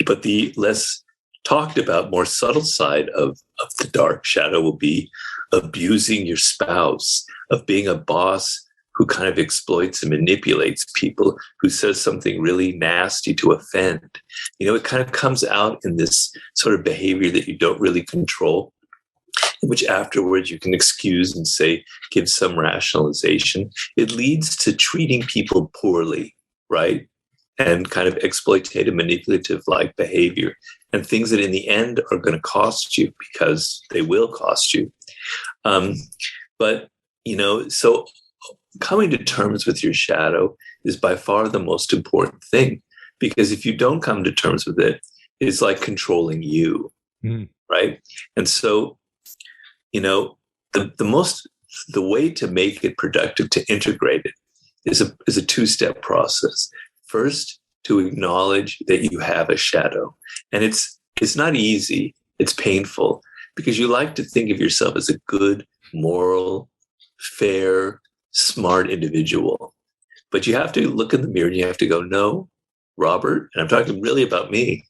But the less talked about, more subtle side of the dark shadow will be abusing your spouse, of being a boss who kind of exploits and manipulates people, who says something really nasty to offend. You know, it kind of comes out in this sort of behavior that you don't really control, which afterwards you can excuse and say, give some rationalization. It leads to treating people poorly, right? And kind of exploitative, manipulative-like behavior, and things that in the end are going to cost you, because they will cost you. But, you know, so coming to terms with your shadow is by far the most important thing, because if you don't come to terms with it, it's like controlling you, right? And so, you know, the way to make it productive, to integrate it, is a two-step process. First, to acknowledge that you have a shadow. And it's not easy. It's painful, because you like to think of yourself as a good, moral, fair, smart individual. But you have to look in the mirror and you have to go, no, Robert, and I'm talking really about me,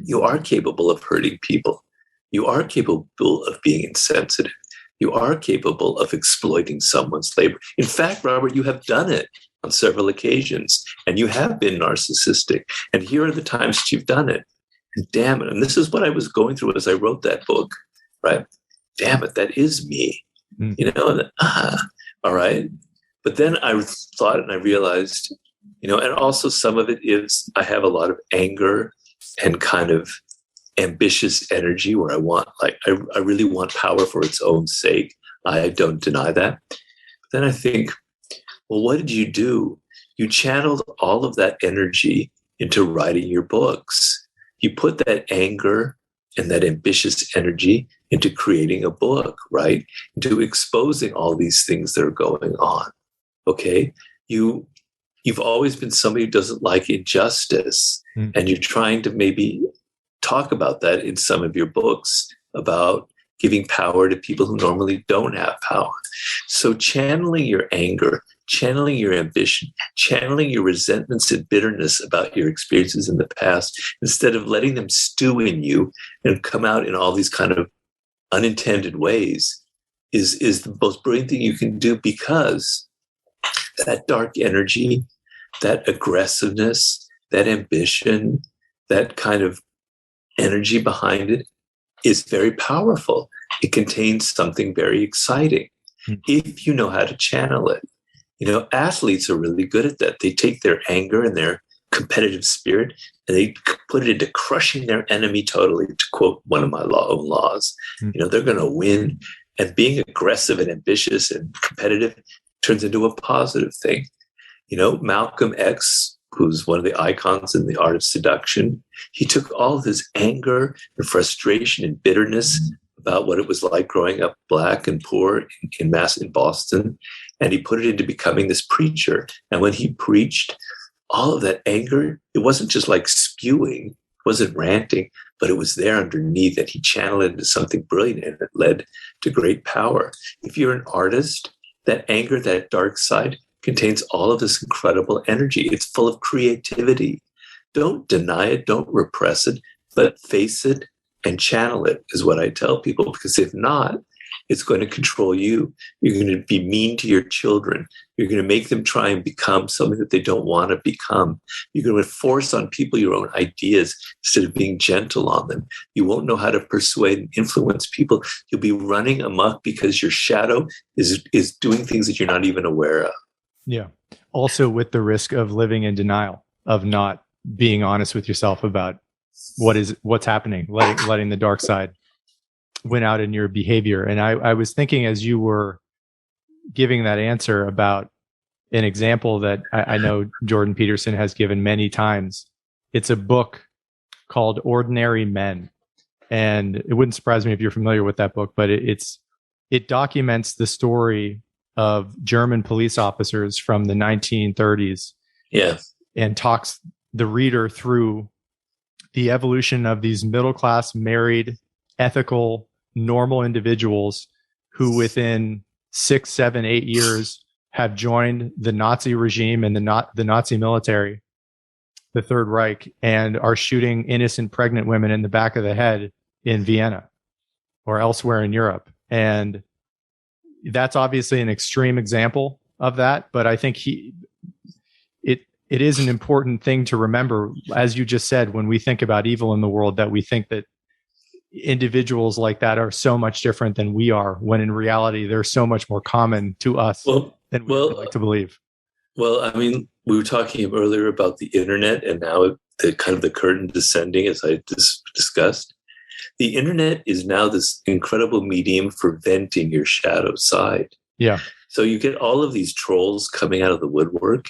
you are capable of hurting people. You are capable of being insensitive. You are capable of exploiting someone's labor. In fact, Robert, you have done it on several occasions, and you have been narcissistic. And here are the times that you've done it. And damn it. And this is what I was going through as I wrote that book, right? Damn it, that is me. You know, all right. But then I thought and I realized, you know, and also some of it is I have a lot of anger and kind of ambitious energy where I want, like, I really want power for its own sake. I don't deny that. But then I think, well, what did you do? You channeled all of that energy into writing your books. You put that anger and that ambitious energy into creating a book, right? Into exposing all these things that are going on. Okay? You've always been somebody who doesn't like injustice, and you're trying to maybe talk about that in some of your books, about giving power to people who normally don't have power. So channeling your anger, channeling your ambition, channeling your resentments and bitterness about your experiences in the past, instead of letting them stew in you and come out in all these kind of unintended ways, is the most brilliant thing you can do, because that dark energy, that aggressiveness, that ambition, that kind of energy behind it is very powerful. It contains something very exciting if you know how to channel it. You know, athletes are really good at that. They take their anger and their competitive spirit and they put it into crushing their enemy totally, to quote one of my own laws. You know, they're going to win. And being aggressive and ambitious and competitive turns into a positive thing. You know, Malcolm X, who's one of the icons in the Art of Seduction, he took all of his anger and frustration and bitterness about what it was like growing up Black and poor in Boston, and he put it into becoming this preacher. And when he preached, all of that anger, it wasn't just like spewing, it wasn't ranting, but it was there underneath, and he channeled it into something brilliant, and it led to great power. If you're an artist, that anger, that dark side, contains all of this incredible energy. It's full of creativity. Don't deny it, don't repress it, but face it and channel it, is what I tell people, because if not, it's going to control you. You're going to be mean to your children. You're going to make them try and become something that they don't want to become. You're going to force on people your own ideas instead of being gentle on them. You won't know how to persuade and influence people. You'll be running amok because your shadow is doing things that you're not even aware of. Yeah. Also with the risk of living in denial, of not being honest with yourself about what's happening, letting the dark side win out in your behavior. And I was thinking, as you were giving that answer, about an example that I know Jordan Peterson has given many times. It's a book called Ordinary Men. And it wouldn't surprise me if you're familiar with that book, but it documents the story of German police officers from the 1930s. Yeah. And talks the reader through the evolution of these middle-class, married, ethical, normal individuals who within 6, 7, 8 years have joined the Nazi regime and the Nazi military, the Third Reich, and are shooting innocent pregnant women in the back of the head in Vienna or elsewhere in Europe. And that's obviously an extreme example of that, but I think it is an important thing to remember, as you just said, when we think about evil in the world, that we think that individuals like that are so much different than we are, when in reality they're so much more common to us than we like to believe. Well, I mean, we were talking earlier about the internet, and now the curtain descending, as I discussed. The internet is now this incredible medium for venting your shadow side. Yeah. So you get all of these trolls coming out of the woodwork,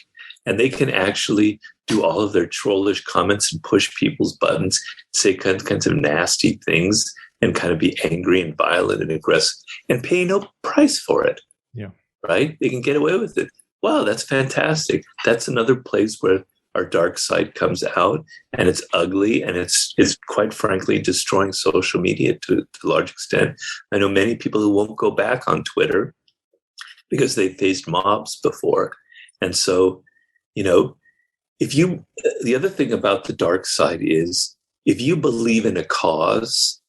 and they can actually do all of their trollish comments and push people's buttons, say kinds of nasty things, and kind of be angry and violent and aggressive and pay no price for it. Yeah. Right? They can get away with it. Wow, that's fantastic. That's another place where our dark side comes out, and it's ugly, and it's quite frankly destroying social media to a large extent. I know many people who won't go back on Twitter because they faced mobs before. And so, you know, the other thing about the dark side is, if you believe in a cause,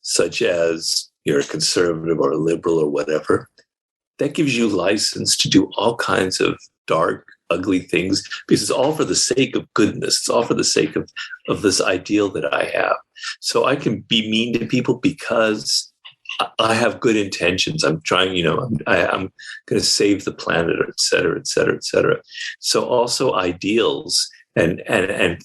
such as you're a conservative or a liberal or whatever, that gives you license to do all kinds of dark, ugly things, because it's all for the sake of goodness. It's all for the sake of this ideal that I have. So I can be mean to people because I have good intentions. I'm trying, I'm going to save the planet, et cetera, et cetera, et cetera. So also ideals and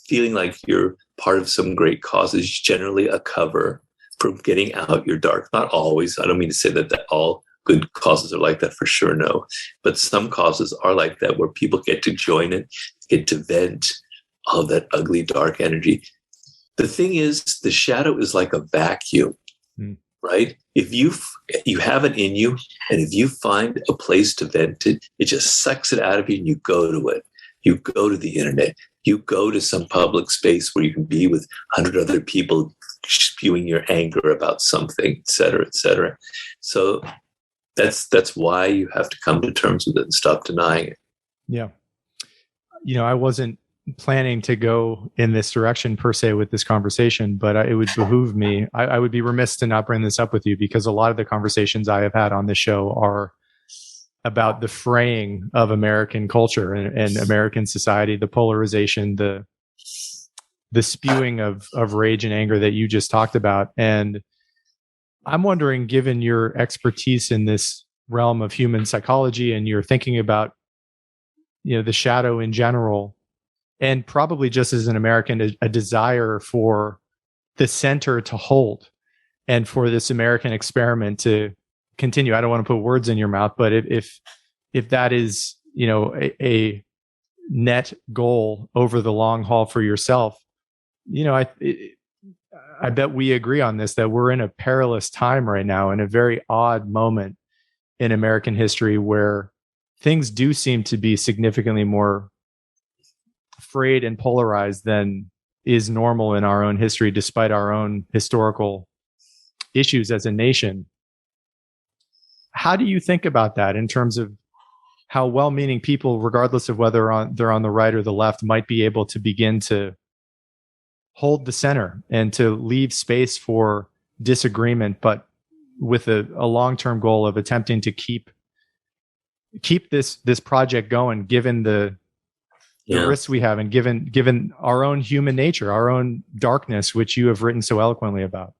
feeling like you're part of some great cause is generally a cover for getting out your dark. Not always. I don't mean to say that all good causes are like that, for sure, no. But some causes are like that, where people get to join it, get to vent all of that ugly, dark energy. The thing is, the shadow is like a vacuum. Right? If you have it in you, and if you find a place to vent it, it just sucks it out of you, and you go to it. You go to the internet. You go to some public space where you can be with 100 other people spewing your anger about something, et cetera, et cetera. So that's why you have to come to terms with it and stop denying it. Yeah. I wasn't planning to go in this direction per se with this conversation, but it would behoove me. I would be remiss to not bring this up with you, because a lot of the conversations I have had on this show are about the fraying of American culture and American society, the polarization, the spewing of rage and anger that you just talked about. And I'm wondering, given your expertise in this realm of human psychology, and you're thinking about, the shadow in general, and probably just as an American, a desire for the center to hold and for this American experiment to continue. I don't want to put words in your mouth, but if if that is, a net goal over the long haul for yourself, I bet we agree on this, that we're in a perilous time right now, in a very odd moment in American history where things do seem to be significantly more frayed and polarized than is normal in our own history, despite our own historical issues as a nation. How do you think about that in terms of how well-meaning people, regardless of whether they're on the right or the left, might be able to begin to hold the center and to leave space for disagreement, but with a long-term goal of attempting to keep this project going, given the risks we have, and given our own human nature, our own darkness, which you have written so eloquently about?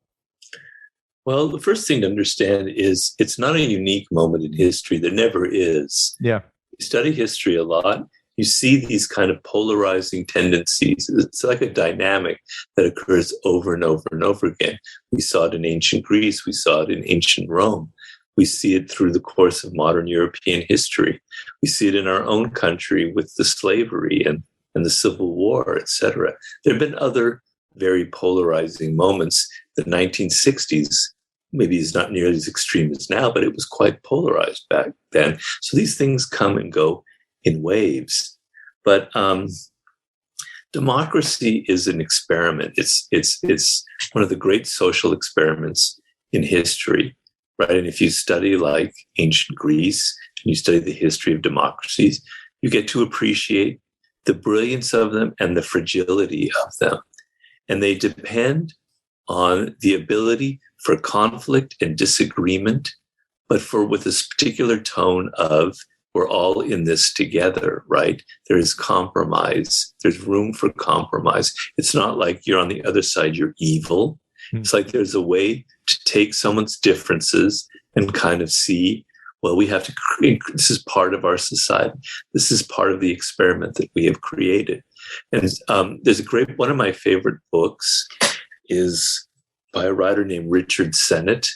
Well, the first thing to understand is it's not a unique moment in history. There never is. Yeah. You study history a lot, you see these kind of polarizing tendencies. It's like a dynamic that occurs over and over and over again. We saw it in ancient Greece. We saw it in ancient Rome. We see it through the course of modern European history. We see it in our own country with the slavery and the Civil War, etc. There have been other very polarizing moments. The 1960s, maybe is not nearly as extreme as now, but it was quite polarized back then. So these things come and go in waves. But democracy is an experiment. It's one of the great social experiments in history, right? And if you study like ancient Greece and you study the history of democracies, you get to appreciate the brilliance of them and the fragility of them. And they depend on the ability for conflict and disagreement, but with this particular tone of, we're all in this together, right? There is compromise. There's room for compromise. It's not like you're on the other side, you're evil. It's like there's a way to take someone's differences and kind of see, well, we have to create, this is part of our society. This is part of the experiment that we have created. And there's one of my favorite books is by a writer named Richard Sennett,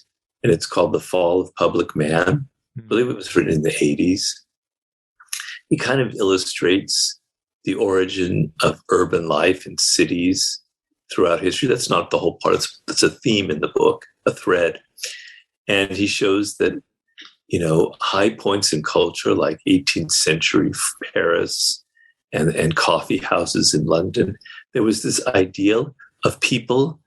and it's called The Fall of Public Man. I believe it was written in the 80s. He kind of illustrates the origin of urban life in cities throughout history. That's not the whole part. It's a theme in the book, a thread. And he shows that, high points in culture like 18th century Paris and coffee houses in London, there was this ideal of people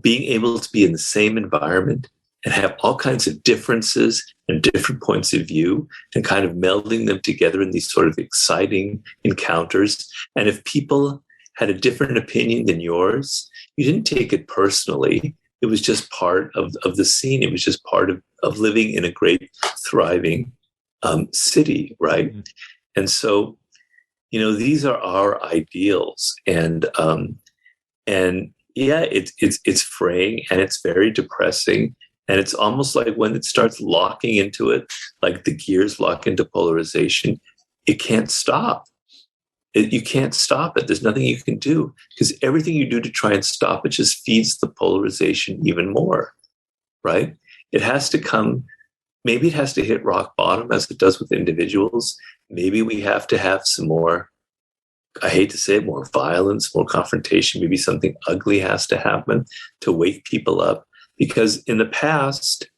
being able to be in the same environment and have all kinds of differences and different points of view and kind of melding them together in these sort of exciting encounters. And if people had a different opinion than yours, you didn't take it personally. It was just part of the scene. It was just part of living in a great, thriving city, right? Mm-hmm. And so, these are our ideals. And yeah, it's fraying and it's very depressing. And it's almost like when it starts locking into it, like the gears lock into polarization, it can't stop. You can't stop it. There's nothing you can do because everything you do to try and stop it just feeds the polarization even more, right? It has to come, maybe it has to hit rock bottom as it does with individuals. Maybe we have to have some more, I hate to say it, more violence, more confrontation. Maybe something ugly has to happen to wake people up. Because in the past,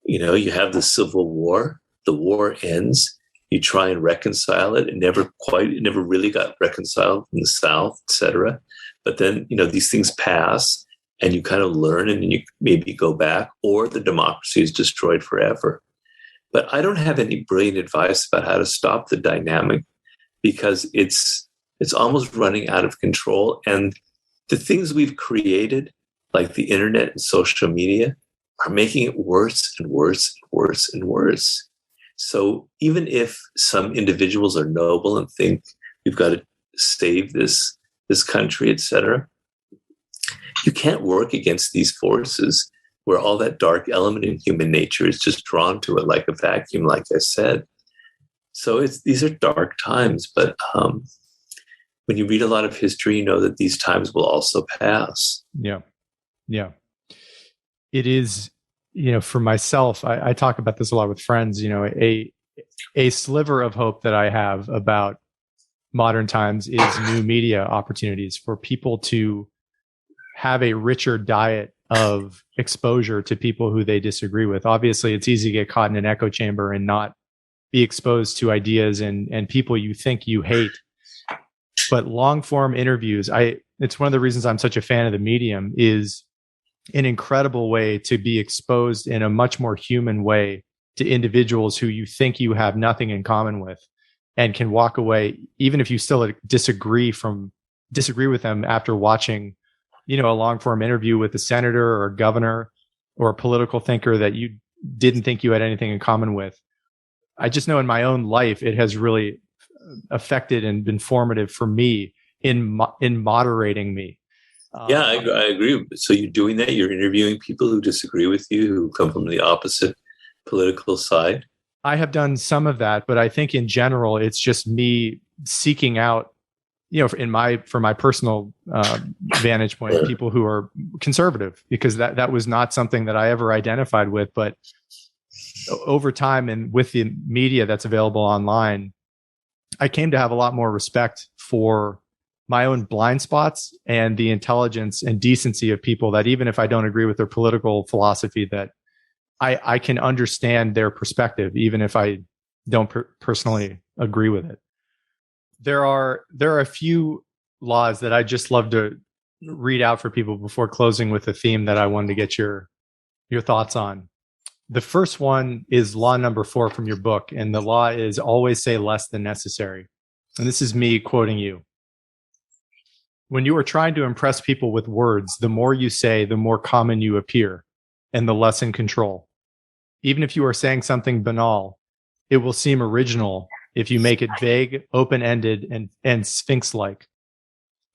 you have the Civil War, the war ends, you try and reconcile it. It never really got reconciled in the South, et cetera. But then, these things pass and you kind of learn and then you maybe go back, or the democracy is destroyed forever. But I don't have any brilliant advice about how to stop the dynamic because it's almost running out of control. And the things we've created, like the internet and social media, are making it worse and worse and worse and worse. So even if some individuals are noble and think we've got to save this country, et cetera, you can't work against these forces where all that dark element in human nature is just drawn to it like a vacuum, like I said. So these are dark times, but when you read a lot of history, you know that these times will also pass. Yeah. Yeah. It is, for myself, I talk about this a lot with friends, a a sliver of hope that I have about modern times is new media opportunities for people to have a richer diet of exposure to people who they disagree with. Obviously, it's easy to get caught in an echo chamber and not be exposed to ideas and people you think you hate. But long form interviews, it's one of the reasons I'm such a fan of the medium, is an incredible way to be exposed in a much more human way to individuals who you think you have nothing in common with, and can walk away, even if you still disagree with them after watching, a long form interview with a senator or a governor or a political thinker that you didn't think you had anything in common with. I just know in my own life, it has really affected and been formative for me in moderating me. Yeah, I agree. So you're doing that? You're interviewing people who disagree with you, who come from the opposite political side? I have done some of that, but I think in general, it's just me seeking out, for my personal vantage point, people who are conservative, because that was not something that I ever identified with. But over time, and with the media that's available online, I came to have a lot more respect for my own blind spots and the intelligence and decency of people that, even if I don't agree with their political philosophy, that I can understand their perspective, even if I don't personally agree with it. There are a few laws that I just love to read out for people before closing with a theme that I wanted to get your thoughts on. The first one is law number 4 from your book, and the law is always say less than necessary. And this is me quoting you. When you are trying to impress people with words, the more you say, the more common you appear, and the less in control. Even if you are saying something banal, it will seem original if you make it vague, open-ended, and sphinx-like.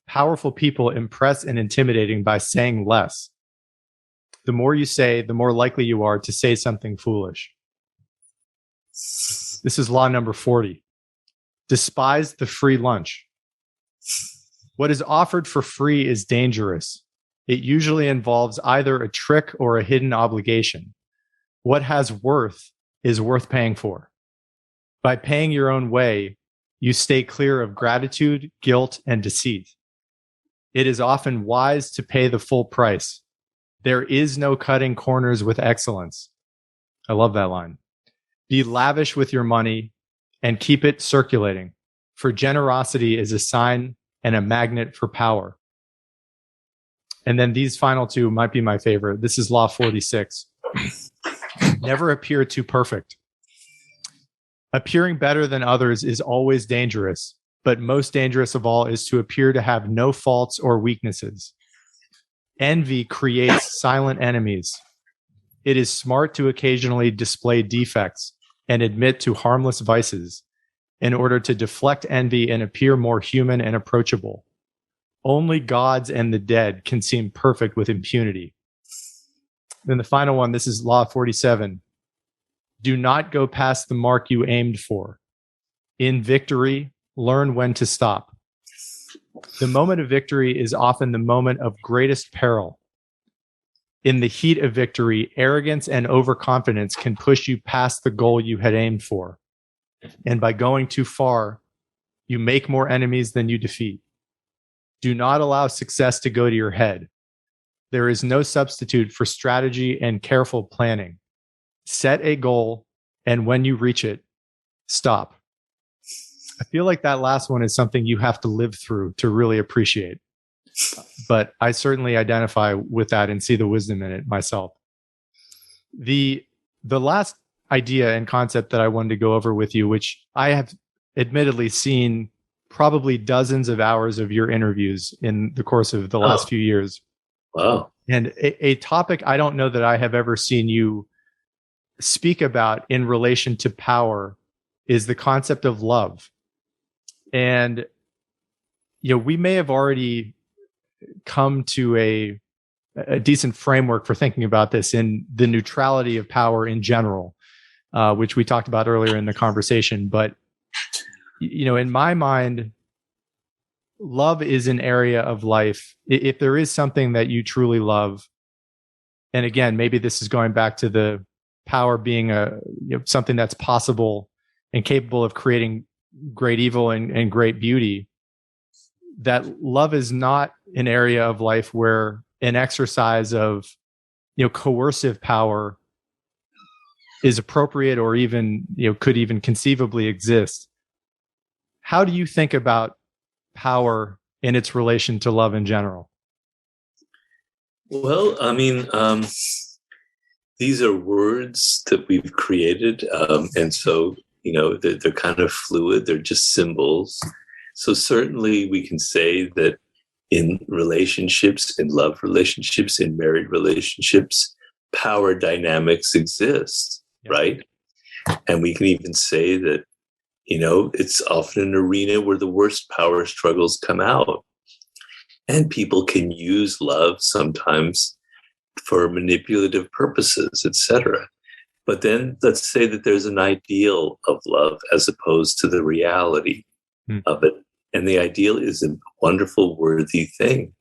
Powerful people impress and intimidating by saying less. The more you say, the more likely you are to say something foolish. This is law number 40. Despise the free lunch. What is offered for free is dangerous. It usually involves either a trick or a hidden obligation. What has worth is worth paying for. By paying your own way, you stay clear of gratitude, guilt, and deceit. It is often wise to pay the full price. There is no cutting corners with excellence. I love that line. Be lavish with your money and keep it circulating, for generosity is a sign and a magnet for power. And then these final two might be my favorite. This is law 46. Never appear too perfect. Appearing better than others is always dangerous, but most dangerous of all is to appear to have no faults or weaknesses. Envy creates silent enemies. It is smart to occasionally display defects and admit to harmless vices in order to deflect envy and appear more human and approachable. Only gods and the dead can seem perfect with impunity. Then the final one, this is law 47. Do not go past the mark you aimed for. In victory, learn when to stop. The moment of victory is often the moment of greatest peril. In the heat of victory, arrogance and overconfidence can push you past the goal you had aimed for. And by going too far, you make more enemies than you defeat. Do not allow success to go to your head. There is no substitute for strategy and careful planning. Set a goal, and when you reach it, stop. I feel like that last one is something you have to live through to really appreciate. But I certainly identify with that and see the wisdom in it myself. The last idea and concept that I wanted to go over with you, which I have admittedly seen probably dozens of hours of your interviews in the course of the last few years. Wow. And a topic I don't know that I have ever seen you speak about in relation to power is the concept of love. And, we may have already come to a decent framework for thinking about this in the neutrality of power in general, which we talked about earlier in the conversation. But, in my mind, love is an area of life. If there is something that you truly love, and again, maybe this is going back to the power being something that's possible and capable of creating great evil and great beauty, that love is not an area of life where an exercise of, coercive power is appropriate or even, could even conceivably exist. How do you think about power in its relation to love in general? Well, these are words that we've created. And so, they're kind of fluid. They're just symbols. So certainly we can say that in relationships, in love relationships, in married relationships, power dynamics exist, right? And we can even say that, it's often an arena where the worst power struggles come out. And people can use love sometimes for manipulative purposes, etc. But then let's say that there's an ideal of love as opposed to the reality of it. And the ideal is a wonderful, worthy thing.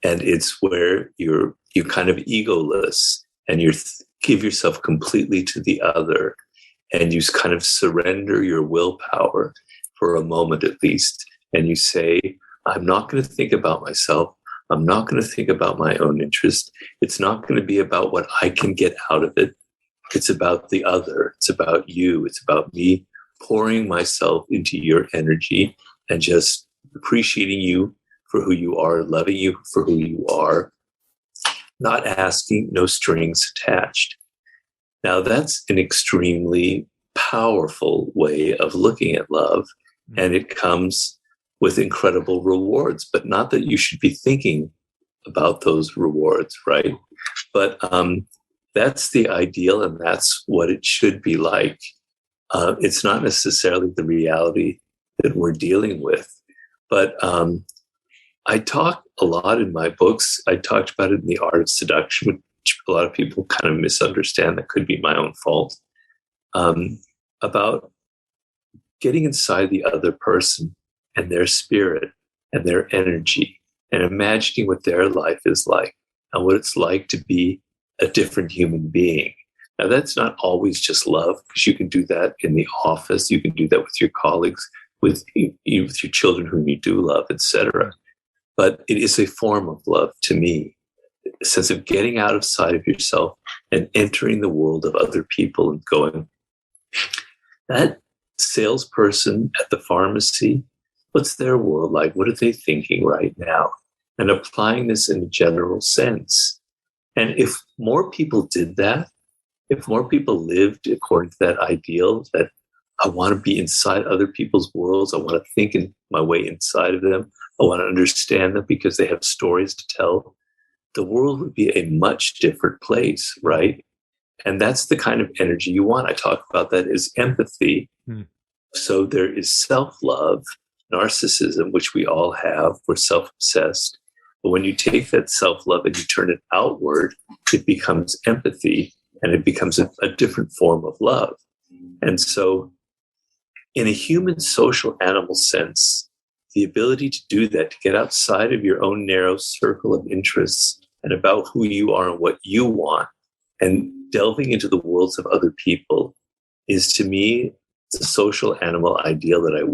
And it's where you're kind of egoless and you give yourself completely to the other. And you kind of surrender your willpower for a moment at least. And you say, I'm not going to think about myself. I'm not going to think about my own interest. It's not going to be about what I can get out of it. It's about the other. It's about you. It's about me pouring myself into your energy and just appreciating you for who you are, loving you for who you are, not asking, no strings attached. Now, that's an extremely powerful way of looking at love, and it comes with incredible rewards, but not that you should be thinking about those rewards, right? But that's the ideal, and that's what it should be like. It's not necessarily the reality that we're dealing with, but I talk a lot in my books. I talked about it in The Art of Seduction, which a lot of people kind of misunderstand. That could be my own fault. About getting inside the other person and their spirit and their energy and imagining what their life is like and what it's like to be a different human being. Now, that's not always just love, because you can do that in the office. You can do that with your colleagues, with your children whom you do love, etc. But it is a form of love to me, a sense of getting outside of yourself and entering the world of other people and going, that salesperson at the pharmacy, what's their world like? What are they thinking right now? And applying this in a general sense. And if more people did that, if more people lived according to that ideal, that I want to be inside other people's worlds, I want to think in my way inside of them, I want to understand them because they have stories to tell, the world would be a much different place, right? And that's the kind of energy you want. I talk about that as empathy. So there is self-love, narcissism, which we all have. We're self-obsessed. But when you take that self-love and you turn it outward, it becomes empathy, and it becomes a different form of love. And so in a human social animal sense, the ability to do that, to get outside of your own narrow circle of interests and about who you are and what you want, and delving into the worlds of other people, is to me the social animal ideal that I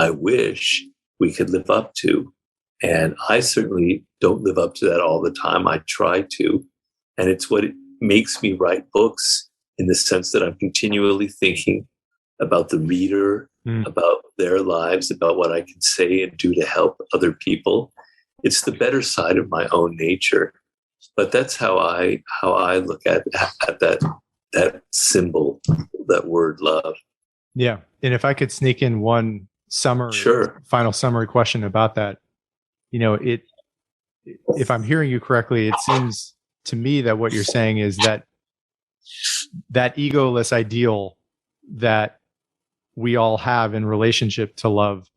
wish we could live up to. And I certainly don't live up to that all the time. I try to. And it's what it makes me write books, in the sense that I'm continually thinking about the reader, about their lives, about what I can say and do to help other people. It's the better side of my own nature. But that's how I look at that symbol, that word love. Yeah. And if I could sneak in one summary, sure, final summary question about that, if I'm hearing you correctly, it seems to me that what you're saying is that egoless ideal that we all have in relationship to love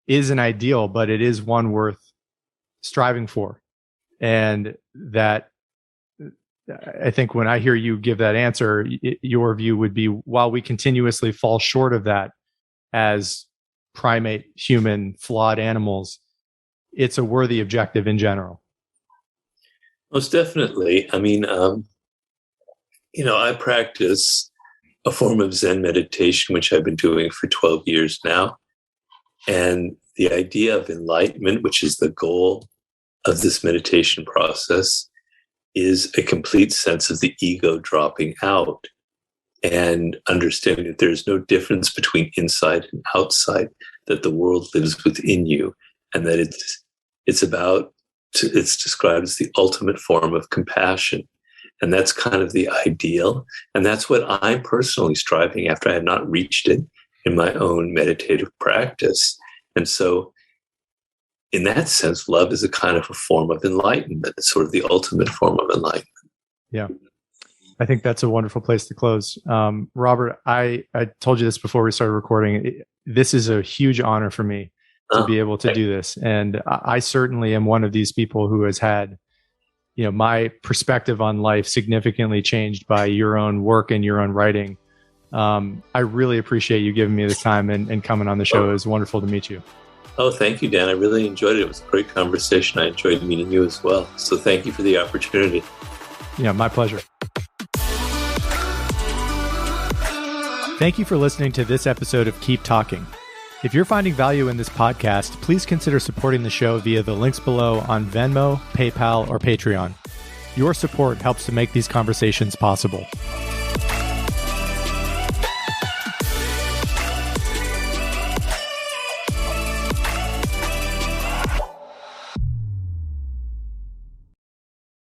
is an ideal, but it is one worth striving for. And that, I think when I hear you give that answer, your view would be, while we continuously fall short of that as primate, human, flawed animals, it's a worthy objective in general. Most definitely. I mean, I practice a form of Zen meditation, which I've been doing for 12 years now. And the idea of enlightenment, which is the goal of this meditation process, is a complete sense of the ego dropping out and understanding that there's no difference between inside and outside, that the world lives within you, and that it's described as the ultimate form of compassion. And that's kind of the ideal. And that's what I'm personally striving after. I have not reached it in my own meditative practice. And so in that sense, love is a kind of a form of enlightenment. It's sort of the ultimate form of enlightenment. Yeah. I think that's a wonderful place to close. Robert, I told you this before we started recording. This is a huge honor for me to be able to do this. And I certainly am one of these people who has had, my perspective on life significantly changed by your own work and your own writing. I really appreciate you giving me this time and coming on the show. It was wonderful to meet you. Oh, thank you, Dan. I really enjoyed it. It was a great conversation. I enjoyed meeting you as well. So thank you for the opportunity. Yeah, my pleasure. Thank you for listening to this episode of Keep Talking. If you're finding value in this podcast, please consider supporting the show via the links below on Venmo, PayPal, or Patreon. Your support helps to make these conversations possible.